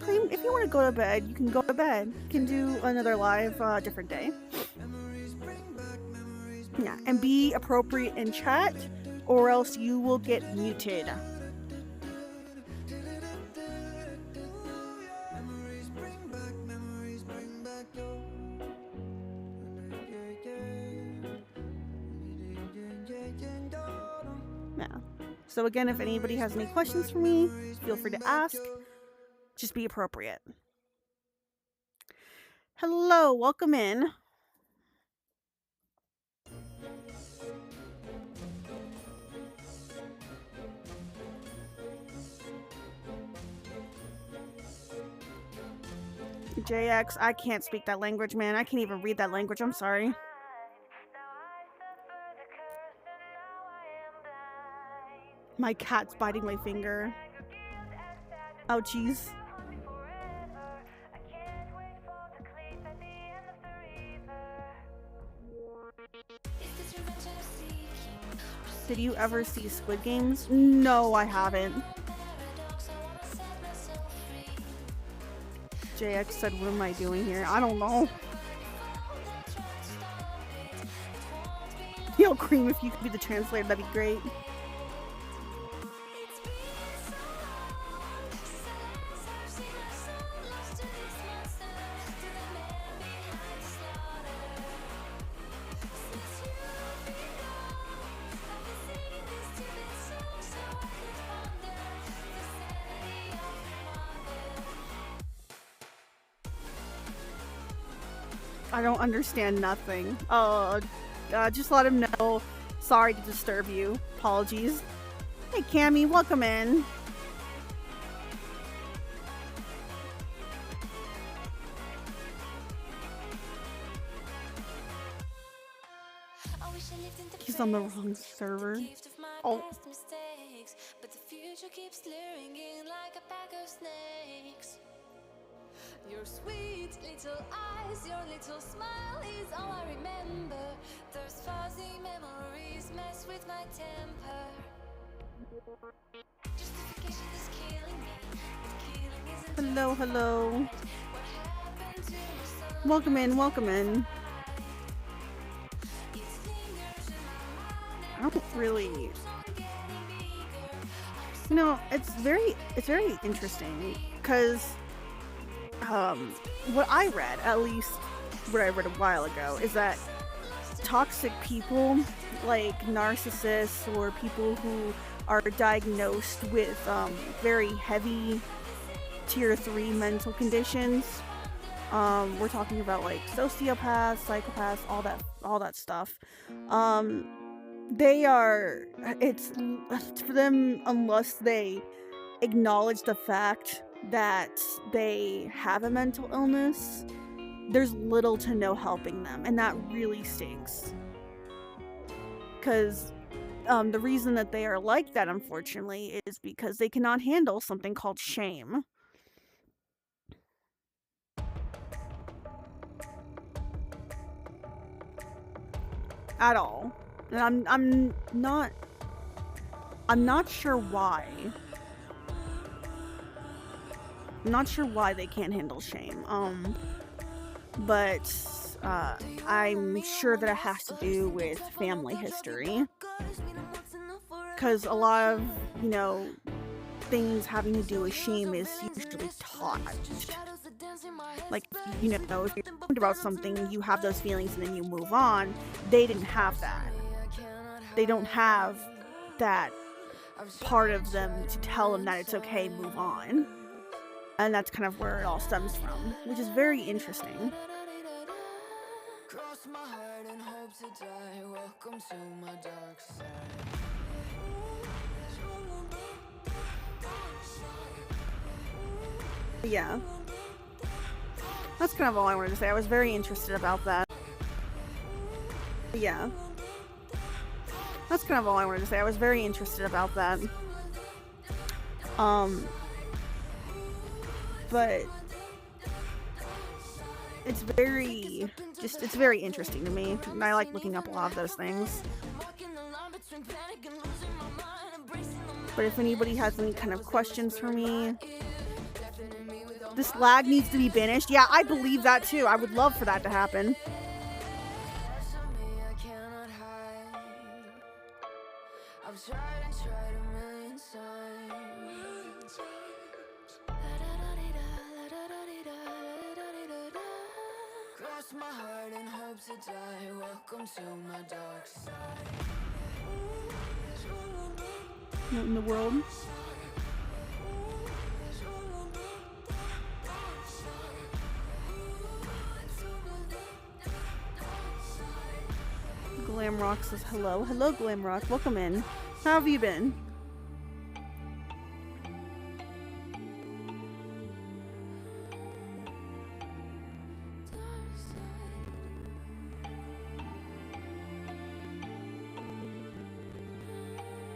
If you want to go to bed, you can go to bed. You can do another live different day. Yeah, and be appropriate in chat, or else you will get muted. Yeah. So again, if anybody has any questions for me, feel free to ask. Just be appropriate. Hello, welcome in. JX, I can't speak that language, man. I can't even read that language. I'm sorry. My cat's biting my finger. Oh, jeez. Did you ever see Squid Games? No, I haven't. JX said, what am I doing here? I don't know. Yo, Cream, if you could be the translator, that'd be great. I don't understand nothing. Just let him know. Sorry to disturb you. Apologies. Hey, Cammy, welcome in. He's on the wrong server. Oh. Your sweet little eyes, your little smile is all I remember. Those fuzzy memories mess with my temper. Justification is killing me, but killing isn't. Hello, hello. Welcome in, welcome in. I don't really... You know, it's very interesting, because what I read, at least what I read a while ago, is that toxic people, like narcissists or people who are diagnosed with very heavy tier 3 mental conditions, we're talking about like sociopaths, psychopaths, all that stuff, it's for them, unless they acknowledge the fact that they have a mental illness, there's little to no helping them, and that really stinks. Because the reason that they are like that, unfortunately, is because they cannot handle something called shame. At all. And I'm not sure why. I'm not sure why they can't handle shame. But I'm sure that it has to do with family history. Because a lot of, you know, things having to do with shame is usually taught. Like, you know, if you're thinking about something, you have those feelings and then you move on. They didn't have that. They don't have that part of them to tell them that it's okay, move on. And that's kind of where it all stems from, which is very interesting. Cross my heart and hope to die. Welcome to my dark side. Yeah. That's kind of all I wanted to say. I was very interested about that. Yeah. That's kind of all I wanted to say. I was very interested about that. But it's very interesting to me, and I like looking up a lot of those things. But if anybody has any kind of questions for me, this lag needs to be banished. Yeah, I believe that too. I would love for that to happen. I've tried and tried a million times. Cross my heart and hope to die. Welcome to my dark side. What in the world? Glamrock says hello. Hello, Glamrock. Welcome in. How have you been?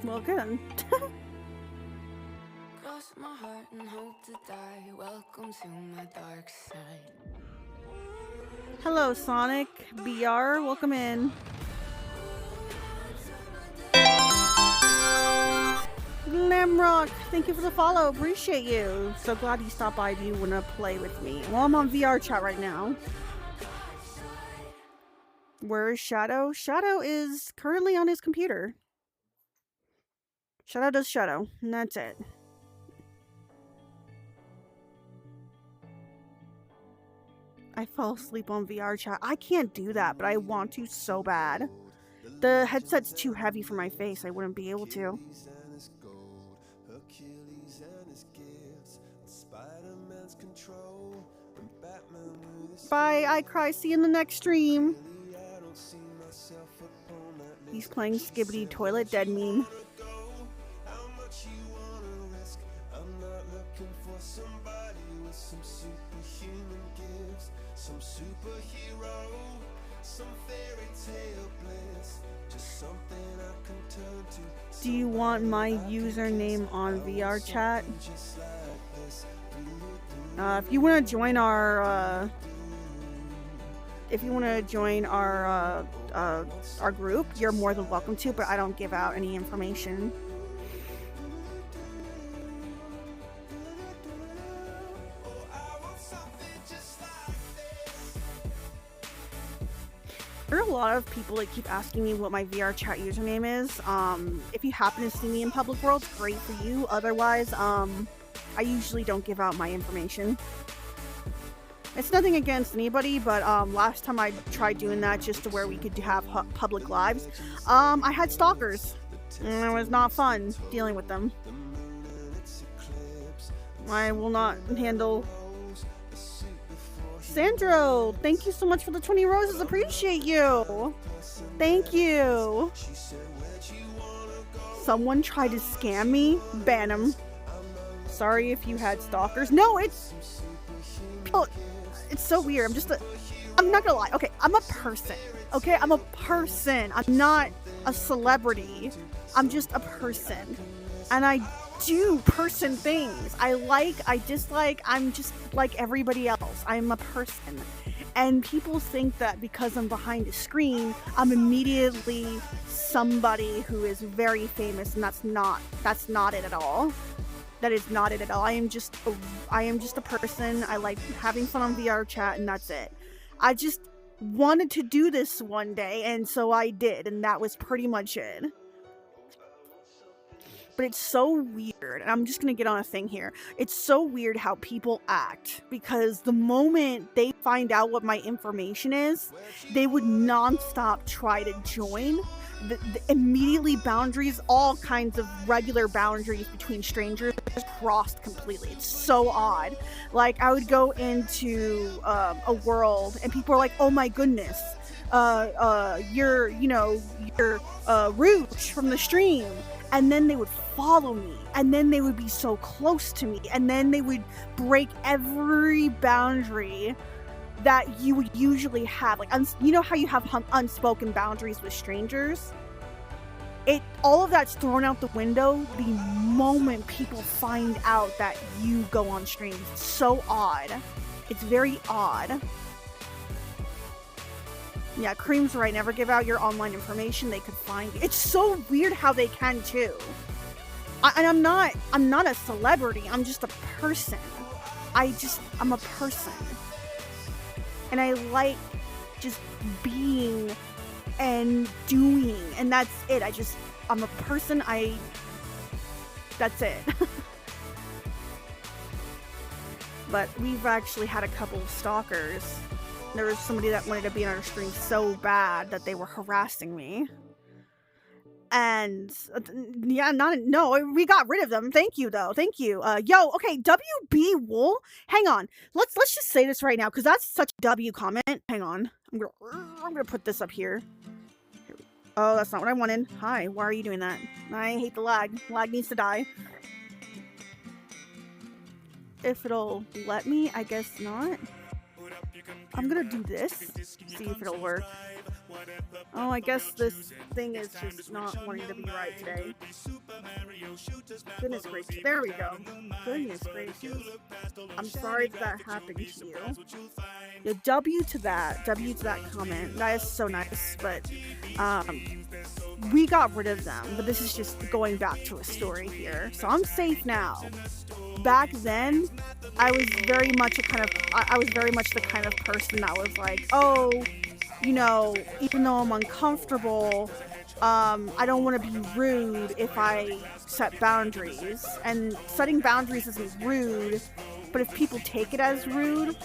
Well, good. Cross my heart and hope to die. Welcome to my dark side. Hello, Sonic BR. Welcome in. Glamrock, thank you for the follow. Appreciate you. So glad you stopped by. Do you want to play with me? Well, I'm on VR chat right now. Where is Shadow? Shadow is currently on his computer. Shadow does Shadow, and that's it. I fall asleep on VR chat. I can't do that, but I want to so bad. The headset's too heavy for my face. I wouldn't be able to. Bye, I cry. See you in the next stream. He's playing Skibbity Toilet Dead meme. Some superhero, some fairy tale bliss, just something I can turn to. Do you want my username on VR chat? If you want to join our our group, you're more than welcome to, but I don't give out any information. There are a lot of people that keep asking me what my VR chat username is. If you happen to see me in public worlds, great for you. Otherwise, I usually don't give out my information. It's nothing against anybody, but last time I tried doing that just to where we could have public lives, I had stalkers, and it was not fun dealing with them. I will not handle... Sandro, thank you so much for the 20 roses. Appreciate you. Thank you. Someone tried to scam me. Ban him. Sorry if you had stalkers. No, it's so weird. I'm not gonna lie. Okay, I'm a person. Okay, I'm a person. I'm not a celebrity. I'm just a person. And I do person things. I like, I dislike, I'm just like everybody else. I'm a person. And people think that because I'm behind a screen, I'm immediately somebody who is very famous, and that's not it at all. That is not it at all. I am just a person. I like having fun on VR chat, and that's it. I just wanted to do this one day, and so I did, and that was pretty much it. But it's so weird, and I'm just gonna get on a thing here. It's so weird how people act, because the moment they find out what my information is, they would non-stop try to join. Immediately boundaries, all kinds of regular boundaries between strangers just crossed completely. It's so odd. Like, I would go into a world, and people are like, oh my goodness, you're Rouge from the stream. And then they would follow me, and then they would be so close to me, and then they would break every boundary that you would usually have. Like, you know how you have unspoken boundaries with strangers? all of that's thrown out the window the moment people find out that you go on streams. It's so odd. It's very odd. Yeah, Cream's right. Never give out your online information. They could find you. It's so weird how they can too. And I'm not a celebrity. I'm just a person. I'm a person. And I like just being and doing, and that's it. I'm a person. That's it. But we've actually had a couple of stalkers. There was somebody that wanted to be on our stream so bad that they were harassing me. And yeah, no, we got rid of them. Thank you though. Thank you. Okay, WB Wool. Hang on. Let's just say this right now because that's such a W comment. Hang on. I'm gonna put this up here. Oh, that's not what I wanted. Hi, why are you doing that? I hate the lag. Lag needs to die. If it'll let me, I guess not. I'm gonna do this. See if it'll work. Oh, I guess this thing is just not wanting to be right today. Goodness gracious. There we go. Goodness gracious. I'm sorry that happened to you. Yeah, W to that comment. That is so nice, but we got rid of them, but this is just going back to a story here. So I'm safe now. Back then, I was very much the kind of person that was like, oh, you know, even though I'm uncomfortable, I don't want to be rude if I set boundaries. And setting boundaries isn't rude, but if people take it as rude,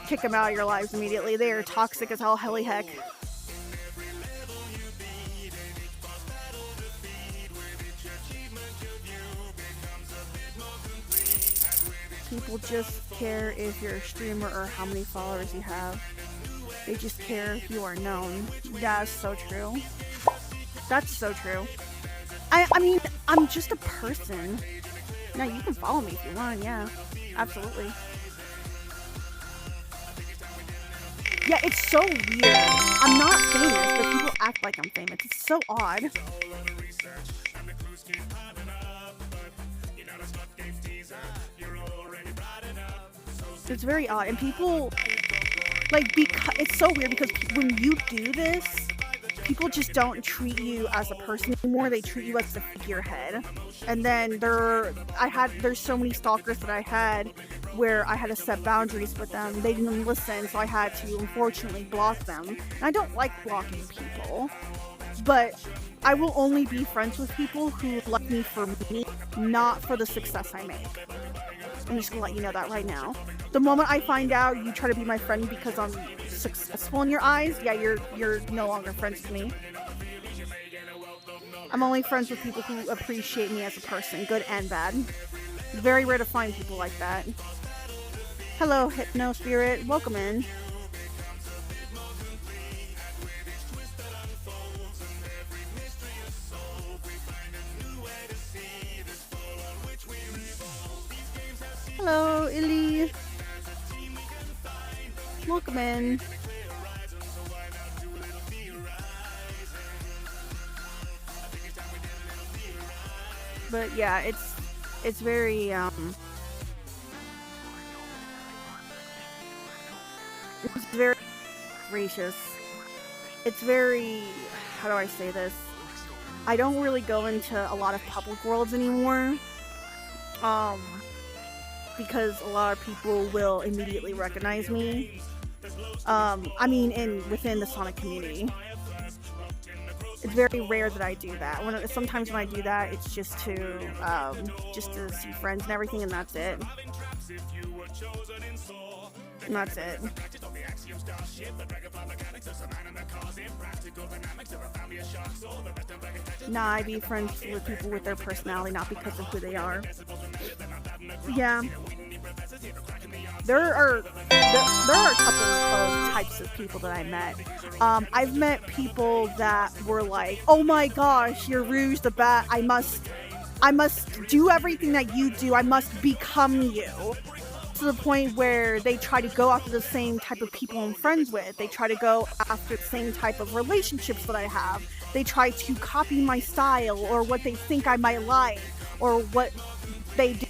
kick them out of your lives immediately. They are toxic as hell, helly heck. People just care if you're a streamer or how many followers you have. They just care if you are known. That's so true. That's so true. I mean, I'm just a person. No, you can follow me if you want, yeah. Absolutely. Yeah, it's so weird. I'm not famous, but people act like I'm famous. It's so odd. It's very odd, and people, like, it's so weird because when you do this, people just don't treat you as a person anymore. They treat you as a figurehead. And then there's so many stalkers that I had where I had to set boundaries with them. They didn't listen, so I had to unfortunately block them. And I don't like blocking people, but I will only be friends with people who like me for me, not for the success I make. I'm just gonna let you know that right now. The moment I find out you try to be my friend because I'm successful in your eyes, yeah, you're no longer friends with me. I'm only friends with people who appreciate me as a person, good and bad. It's very rare to find people like that. Hello, Hypno Spirit. Welcome in. Hello, Illy. Welcome in. But yeah, it's very it's very gracious. It's very, how do I say this? I don't really go into a lot of public worlds anymore. Because a lot of people will immediately recognize me. I mean, within the Sonic community. It's very rare that I do that. Sometimes when I do that, it's just to see friends and everything, and that's it. And that's it. Nah, I be friends with people with their personality, not because of who they are. Yeah. There are a couple of types of people that I met. I've met people that were like, oh my gosh, you're Rouge the Bat. I must do everything that you do. I must become you. To the point where they try to go after the same type of people I'm friends with. They try to go after the same type of relationships that I have. they try to copy my style or what they think I might like or what they do.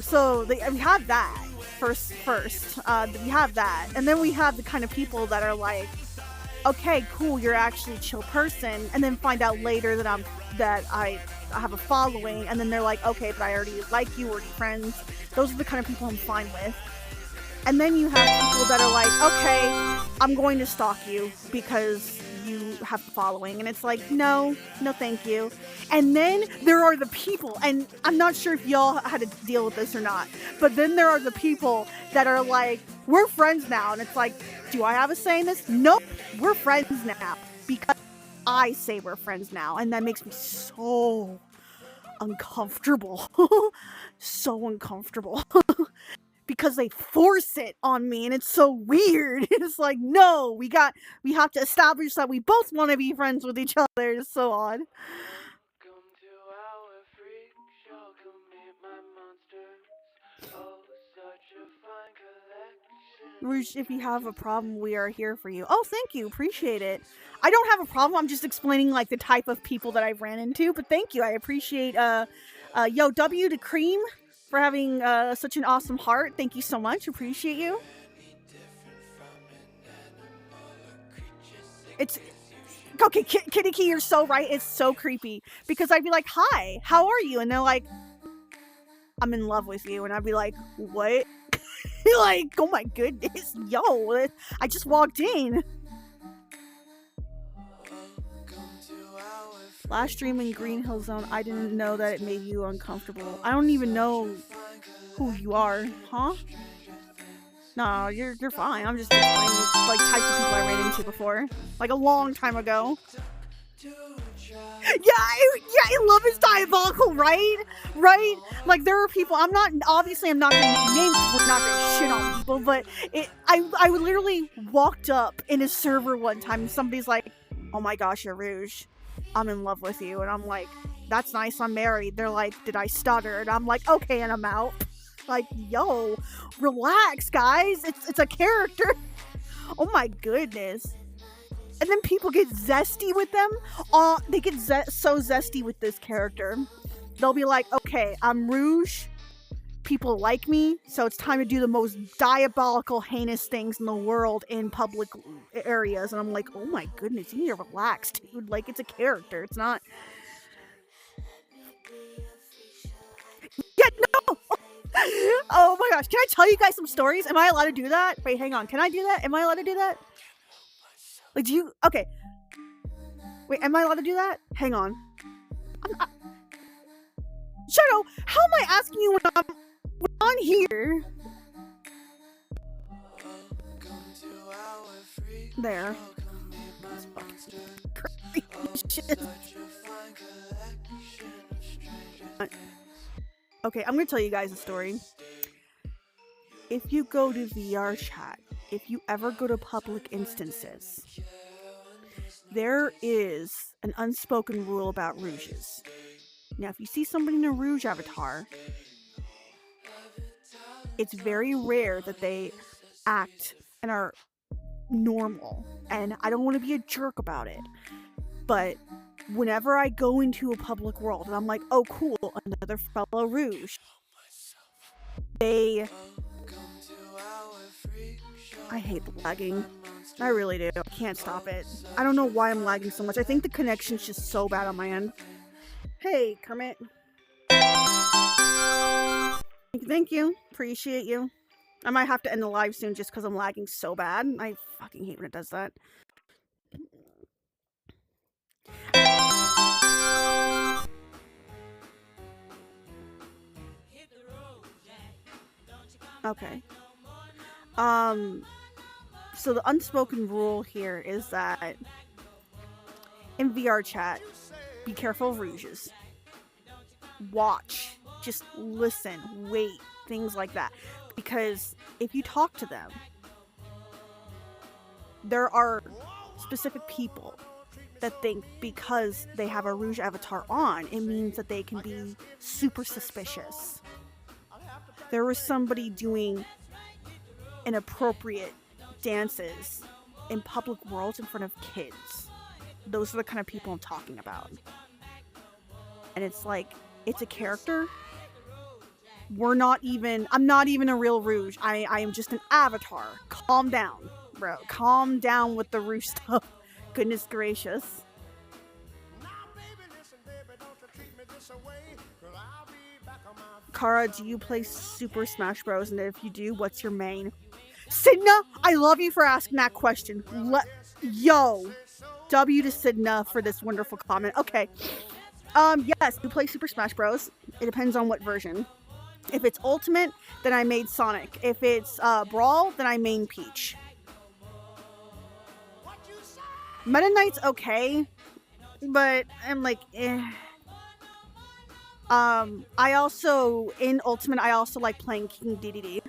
So we have that first. We have that, and then we have the kind of people that are like, okay, cool, you're actually a chill person, and then find out later that I have a following, and then they're like, okay, but I already like you, we're already friends. Those are the kind of people I'm fine with. And then you have people that are like, okay, I'm going to stalk you because you have the following. And it's like, no, thank you. And then there are the people, and I'm not sure if y'all had to deal with this or not, but then there are the people that are like, we're friends now. And it's like, do I have a say in this? Nope, we're friends now because I say we're friends now. And that makes me so uncomfortable. So uncomfortable. Because they force it on me, and it's so weird. It's like, no, we have to establish that we both want to be friends with each other. It's so odd. Rouge, if you have a problem, we are here for you. Oh, thank you. Appreciate it. I don't have a problem. I'm just explaining like the type of people that I've ran into, but thank you. I appreciate Yo W to Cream for having such an awesome heart. Thank you so much. Appreciate you. It's okay, Kitty Key, you're so right. It's so creepy because I'd be like, "Hi, how are you?" And they're like, "I'm in love with you," and I'd be like, "What?" Like, oh my goodness, yo, I just walked in. Last stream in Green Hill Zone, I didn't know that it made you uncomfortable. I don't even know who you are, huh? No, you're fine. I'm just explaining like types of people I ran into before, like a long time ago. Yeah, I love his diabolical, right? Like there are people. I'm not gonna name names. We're not gonna shit on people, but I literally walked up in a server one time and somebody's like, "Oh my gosh, you're Rouge. I'm in love with you," and I'm like, "That's nice. I'm married." They're like, "Did I stutter?" And I'm like, "Okay," and I'm out. Like, yo, relax, guys. It's a character. Oh my goodness. And then people get zesty with them. They get so zesty with this character. They'll be like, okay, I'm Rouge. People like me, so it's time to do the most diabolical, heinous things in the world in public areas. And I'm like, oh my goodness, you need to relax, dude. Like, it's a character. It's not... Yeah, no! Oh my gosh, can I tell you guys some stories? Am I allowed to do that? Wait, hang on. Can I do that? Am I allowed to do that? Like, do you... Okay. Wait, am I allowed to do that? Hang on. Shadow, how am I asking you when I'm on here? There. That's fucking crazy shit. Okay, I'm gonna tell you guys a story. If you go to VR chat, if you ever go to public instances, there is an unspoken rule about Rouges. Now, if you see somebody in a Rouge avatar, it's very rare that they act and are normal. And I don't want to be a jerk about it, but whenever I go into a public world and I'm like, oh cool, another fellow Rouge, I hate the lagging. I really do. I can't stop it. I don't know why I'm lagging so much. I think the connection's just so bad on my end. Hey, Kermit. Thank you. Appreciate you. I might have to end the live soon just because I'm lagging so bad. I fucking hate when it does that. Okay. So the unspoken rule here is that in VR chat, be careful of Rouges. Watch. Just listen. Wait. Things like that. Because if you talk to them, there are specific people that think because they have a Rouge avatar on, it means that they can be super suspicious. There was somebody doing inappropriate dances in public worlds in front of kids. Those are the kind of people I'm talking about. And it's like, it's a character. I'm not even a real Rouge. I am just an avatar. Calm down, bro. Calm down with the Rouge stuff. Goodness gracious. Kara, do you play Super Smash Bros? And if you do, what's your main? Sidna, I love you for asking that question. Yo, W to Sidna for this wonderful comment. Okay. Yes, you play Super Smash Bros. It depends on what version. If it's Ultimate, then I made Sonic. If it's Brawl, then I main Peach. Meta Knight's okay, but I'm like, eh. I also, in Ultimate, I also like playing King DDD.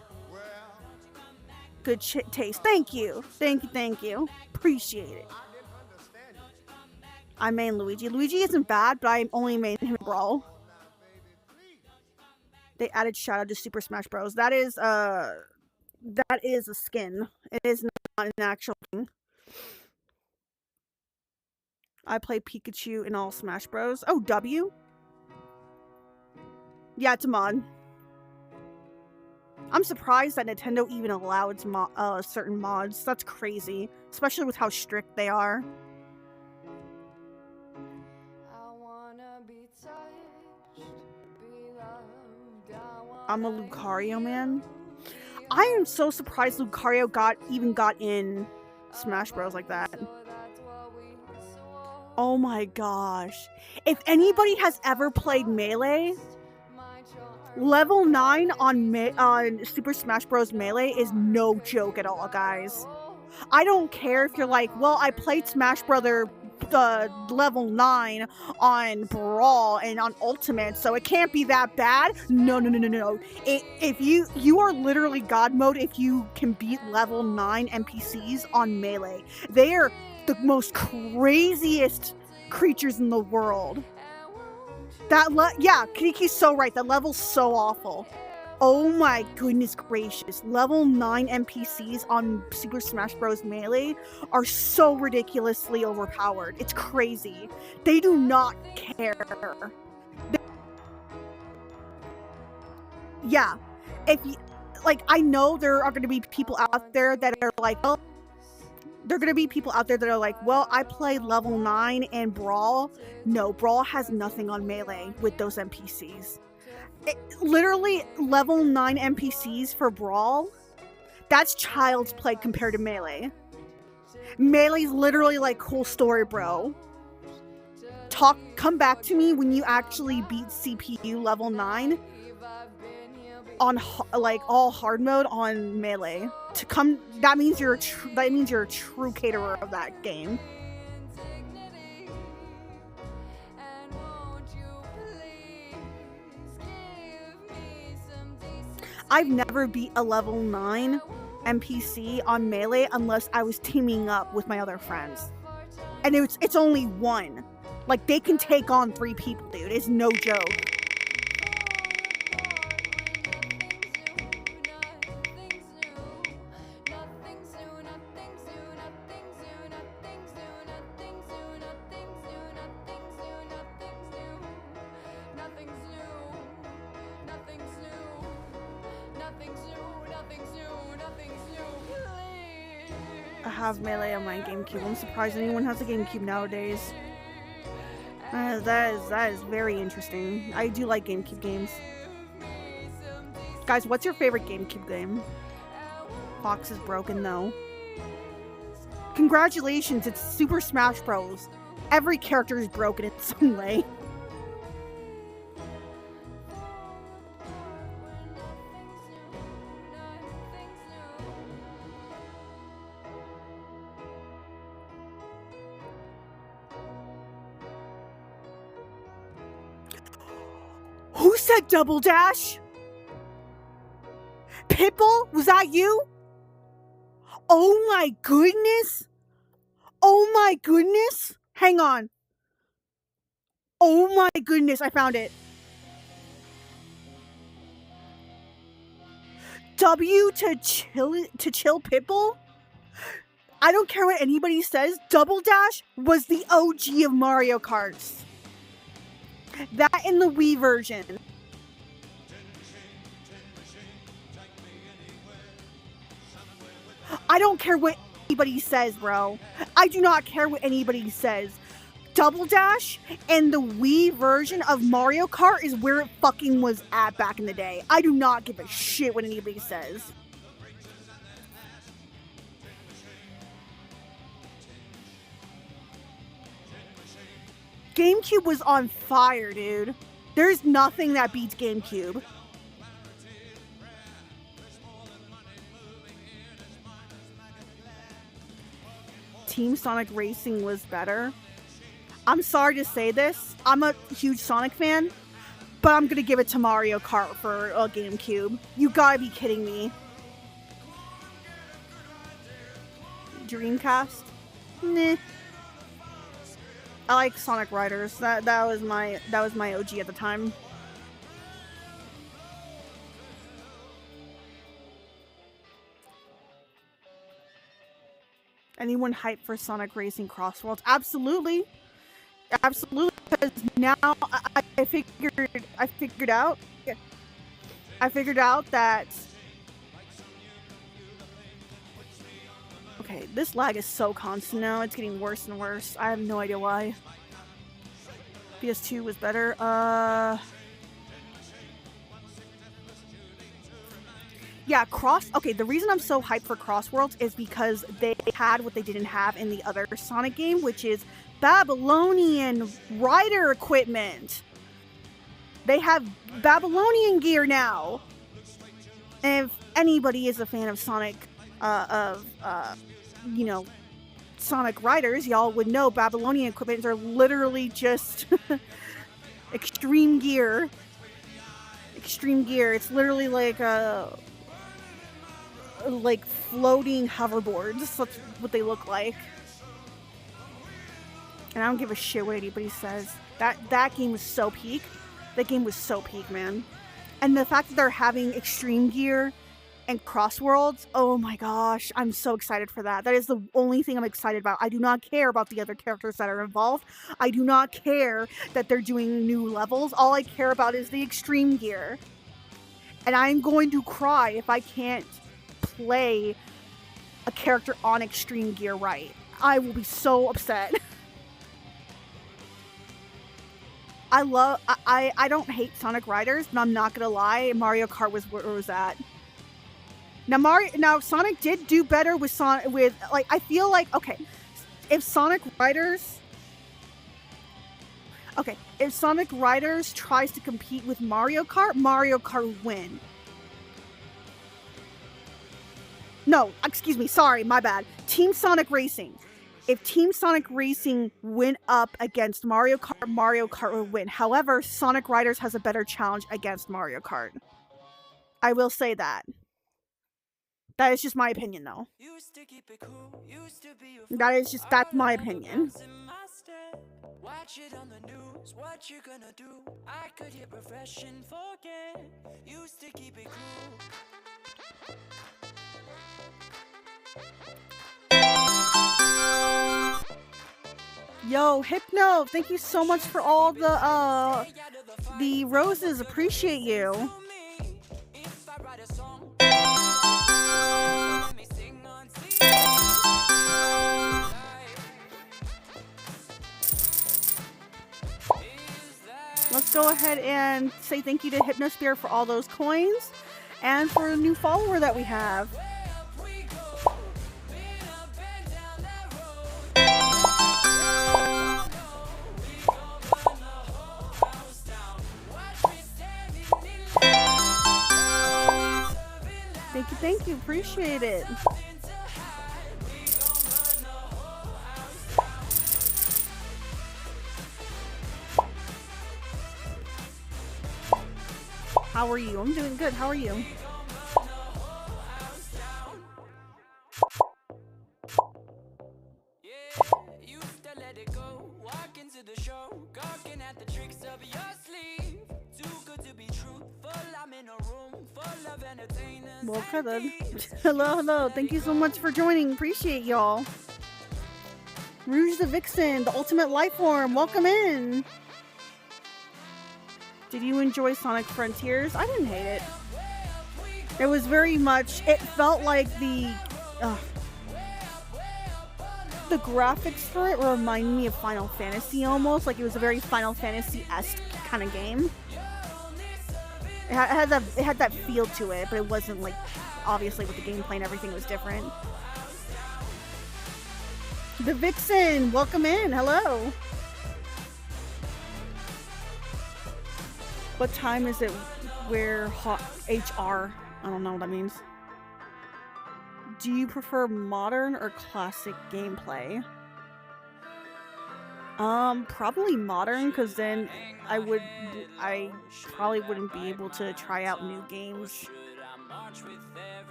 Good taste. Thank you. Thank you. Appreciate it. I main Luigi. Luigi isn't bad, but I only main him in Brawl. They added Shadow to Super Smash Bros. That is a skin. It is not an actual thing. I play Pikachu in all Smash Bros. Oh, W? Yeah, it's a mod. I'm surprised that Nintendo even allowed certain mods. That's crazy. Especially with how strict they are. I'm a Lucario man. I am so surprised Lucario got in Smash Bros like that. Oh my gosh. If anybody has ever played Melee, level 9 on Super Smash Bros. Melee is no joke at all, guys. I don't care if you're like, well, I played Smash Brother level 9 on Brawl and on Ultimate, so it can't be that bad. No. If you are literally God mode if you can beat level 9 NPCs on Melee. They are the most craziest creatures in the world. Yeah, Kiniki's so right. That level's so awful. Oh my goodness gracious. Level 9 NPCs on Super Smash Bros. Melee are so ridiculously overpowered. It's crazy. They do not care. Yeah. I know there are going to be people out there that are like, well, I played level 9 and Brawl. No, Brawl has nothing on Melee with those NPCs. Literally, level 9 NPCs for Brawl, that's child's play compared to Melee. Melee's literally like, cool story, bro. Come back to me when you actually beat CPU level 9 on all hard mode on Melee. That means you're a true caterer of that game. I've never beat a level 9 NPC on Melee unless I was teaming up with my other friends. And it's only one. Like, they can take on 3 people, dude. It's no joke. I have Melee on my GameCube. I'm surprised anyone has a GameCube nowadays. That is very interesting. I do like GameCube games. Guys, what's your favorite GameCube game? Fox is broken though. Congratulations, it's Super Smash Bros. Every character is broken in some way. Who said double dash? Pitbull? Was that you? Oh my goodness. Oh my goodness. Hang on. Oh my goodness, I found it. W to chill Pitbull? I don't care what anybody says, Double Dash was the OG of Mario Karts. That in the Wii version. I don't care what anybody says, bro. I do not care what anybody says. Double Dash and the Wii version of Mario Kart is where it fucking was at back in the day. I do not give a shit what anybody says. GameCube was on fire, dude. There's nothing that beats GameCube. Team Sonic Racing was better. I'm sorry to say this. I'm a huge Sonic fan, but I'm gonna give it to Mario Kart for GameCube. You gotta be kidding me. Dreamcast? Nah. I like Sonic Riders. That was my OG at the time. Anyone hyped for Sonic Racing Cross Worlds? Absolutely. Absolutely, because now I figured out that okay, this lag is so constant now, it's getting worse and worse. I have no idea why. PS2 was better. Yeah, okay, the reason I'm so hyped for Cross Worlds is because they had what they didn't have in the other Sonic game, which is Babylonian rider equipment. They have Babylonian gear now. And if anybody is a fan of Sonic, you know, Sonic Riders, y'all would know Babylonian equipment are literally just extreme gear. Extreme gear. It's literally like floating hoverboards. That's what they look like. And I don't give a shit what anybody says. That game was so peak. That game was so peak, man. And the fact that they're having extreme gear and Cross Worlds, oh my gosh, I'm so excited for that. That is the only thing I'm excited about. I do not care about the other characters that are involved. I do not care that they're doing new levels. All I care about is the extreme gear. And I'm going to cry if I can't play a character on extreme gear right. I will be so upset. I don't hate Sonic Riders, but I'm not gonna lie, Mario Kart was where it was at. Now Sonic did do better with I feel like, okay, if Sonic Riders tries to compete with Mario Kart would win. No, excuse me, sorry, my bad. Team Sonic Racing. If Team Sonic Racing went up against Mario Kart would win. However, Sonic Riders has a better challenge against Mario Kart. I will say that. That is just my opinion, though. That's my opinion. Watch it on the news, what you gonna do? I could hit refresh and forget. Used to keep it cool. Yo, Hypno, thank you so much for all the roses. Appreciate you. Let's go ahead and say thank you to Hypnosphere for all those coins and for a new follower that we have. Thank you, appreciate it. How are you? I'm doing good. How are you? Gawking at the tricks of your sleeve. Too good to be truthful, I'm in a room Well, okay then. Hello. Thank you so much for joining. Appreciate y'all. Rouge the Vixen, the ultimate life form. Welcome in. Did you enjoy Sonic Frontiers? I didn't hate it. It was very much, it felt like the graphics for it reminded me of Final Fantasy almost. Like it was a very Final Fantasy-esque kind of game. It had that feel to it, but it wasn't like, obviously with the gameplay and everything was different. The Vixen, welcome in. Hello. What time is it? Where HR? I don't know what that means. Do you prefer modern or classic gameplay? Probably modern, because then I probably wouldn't be able to try out new games.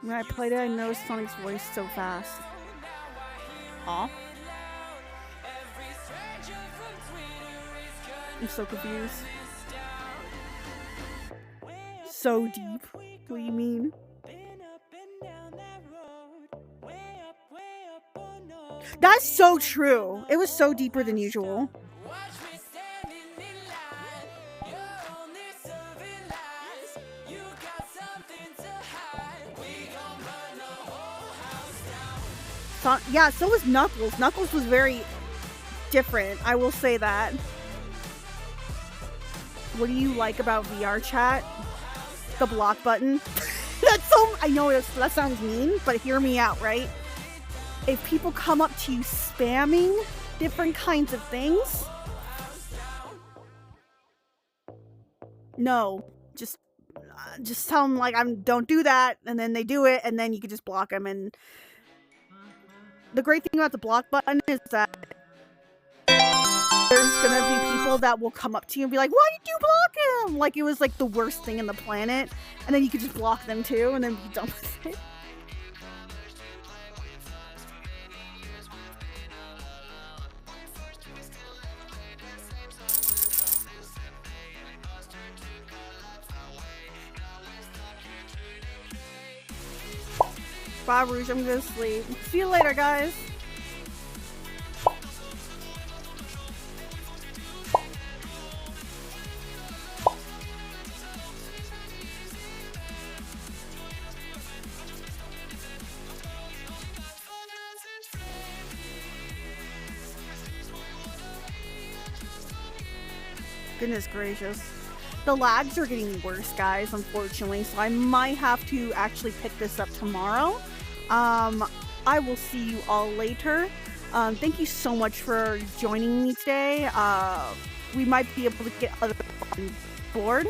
When I played it, I noticed Sonic's voice so fast. Aw. I'm so confused. So deep. What do you mean? That's so true. It was so deeper than usual. Yeah, so was Knuckles. Knuckles was very different. I will say that. What do you like about VR chat? The block button. That's so. I know that sounds mean, but hear me out, right? If people come up to you spamming different kinds of things, no, just tell them like don't do that, and then they do it, and then you can just block them. And the great thing about the block button is that there's gonna be people that will come up to you and be like, "Why did you block him?" Like it was like the worst thing in the planet, and then you could just block them too, and then be done with it. Bye, Rouge. I'm gonna sleep. See you later, guys. Goodness gracious. The lags are getting worse, guys, unfortunately, so I might have to actually pick this up tomorrow. I will see you all later. Thank you so much for joining me today. We might be able to get other people on board.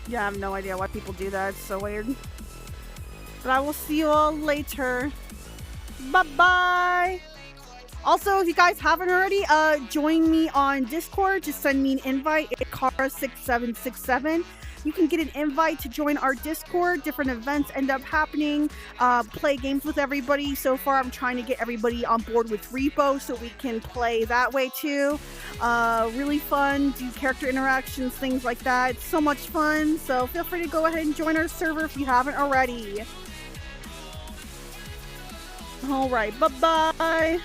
Yeah, I have no idea why people do that. It's so weird. But I will see you all later. Bye-bye! Also, if you guys haven't already, join me on Discord. Just send me an invite. It's Kara6767. You can get an invite to join our Discord. Different events end up happening. Play games with everybody. So far, I'm trying to get everybody on board with Repo so we can play that way too. Really fun. Do character interactions, things like that. It's so much fun. So feel free to go ahead and join our server if you haven't already. Alright, bye-bye.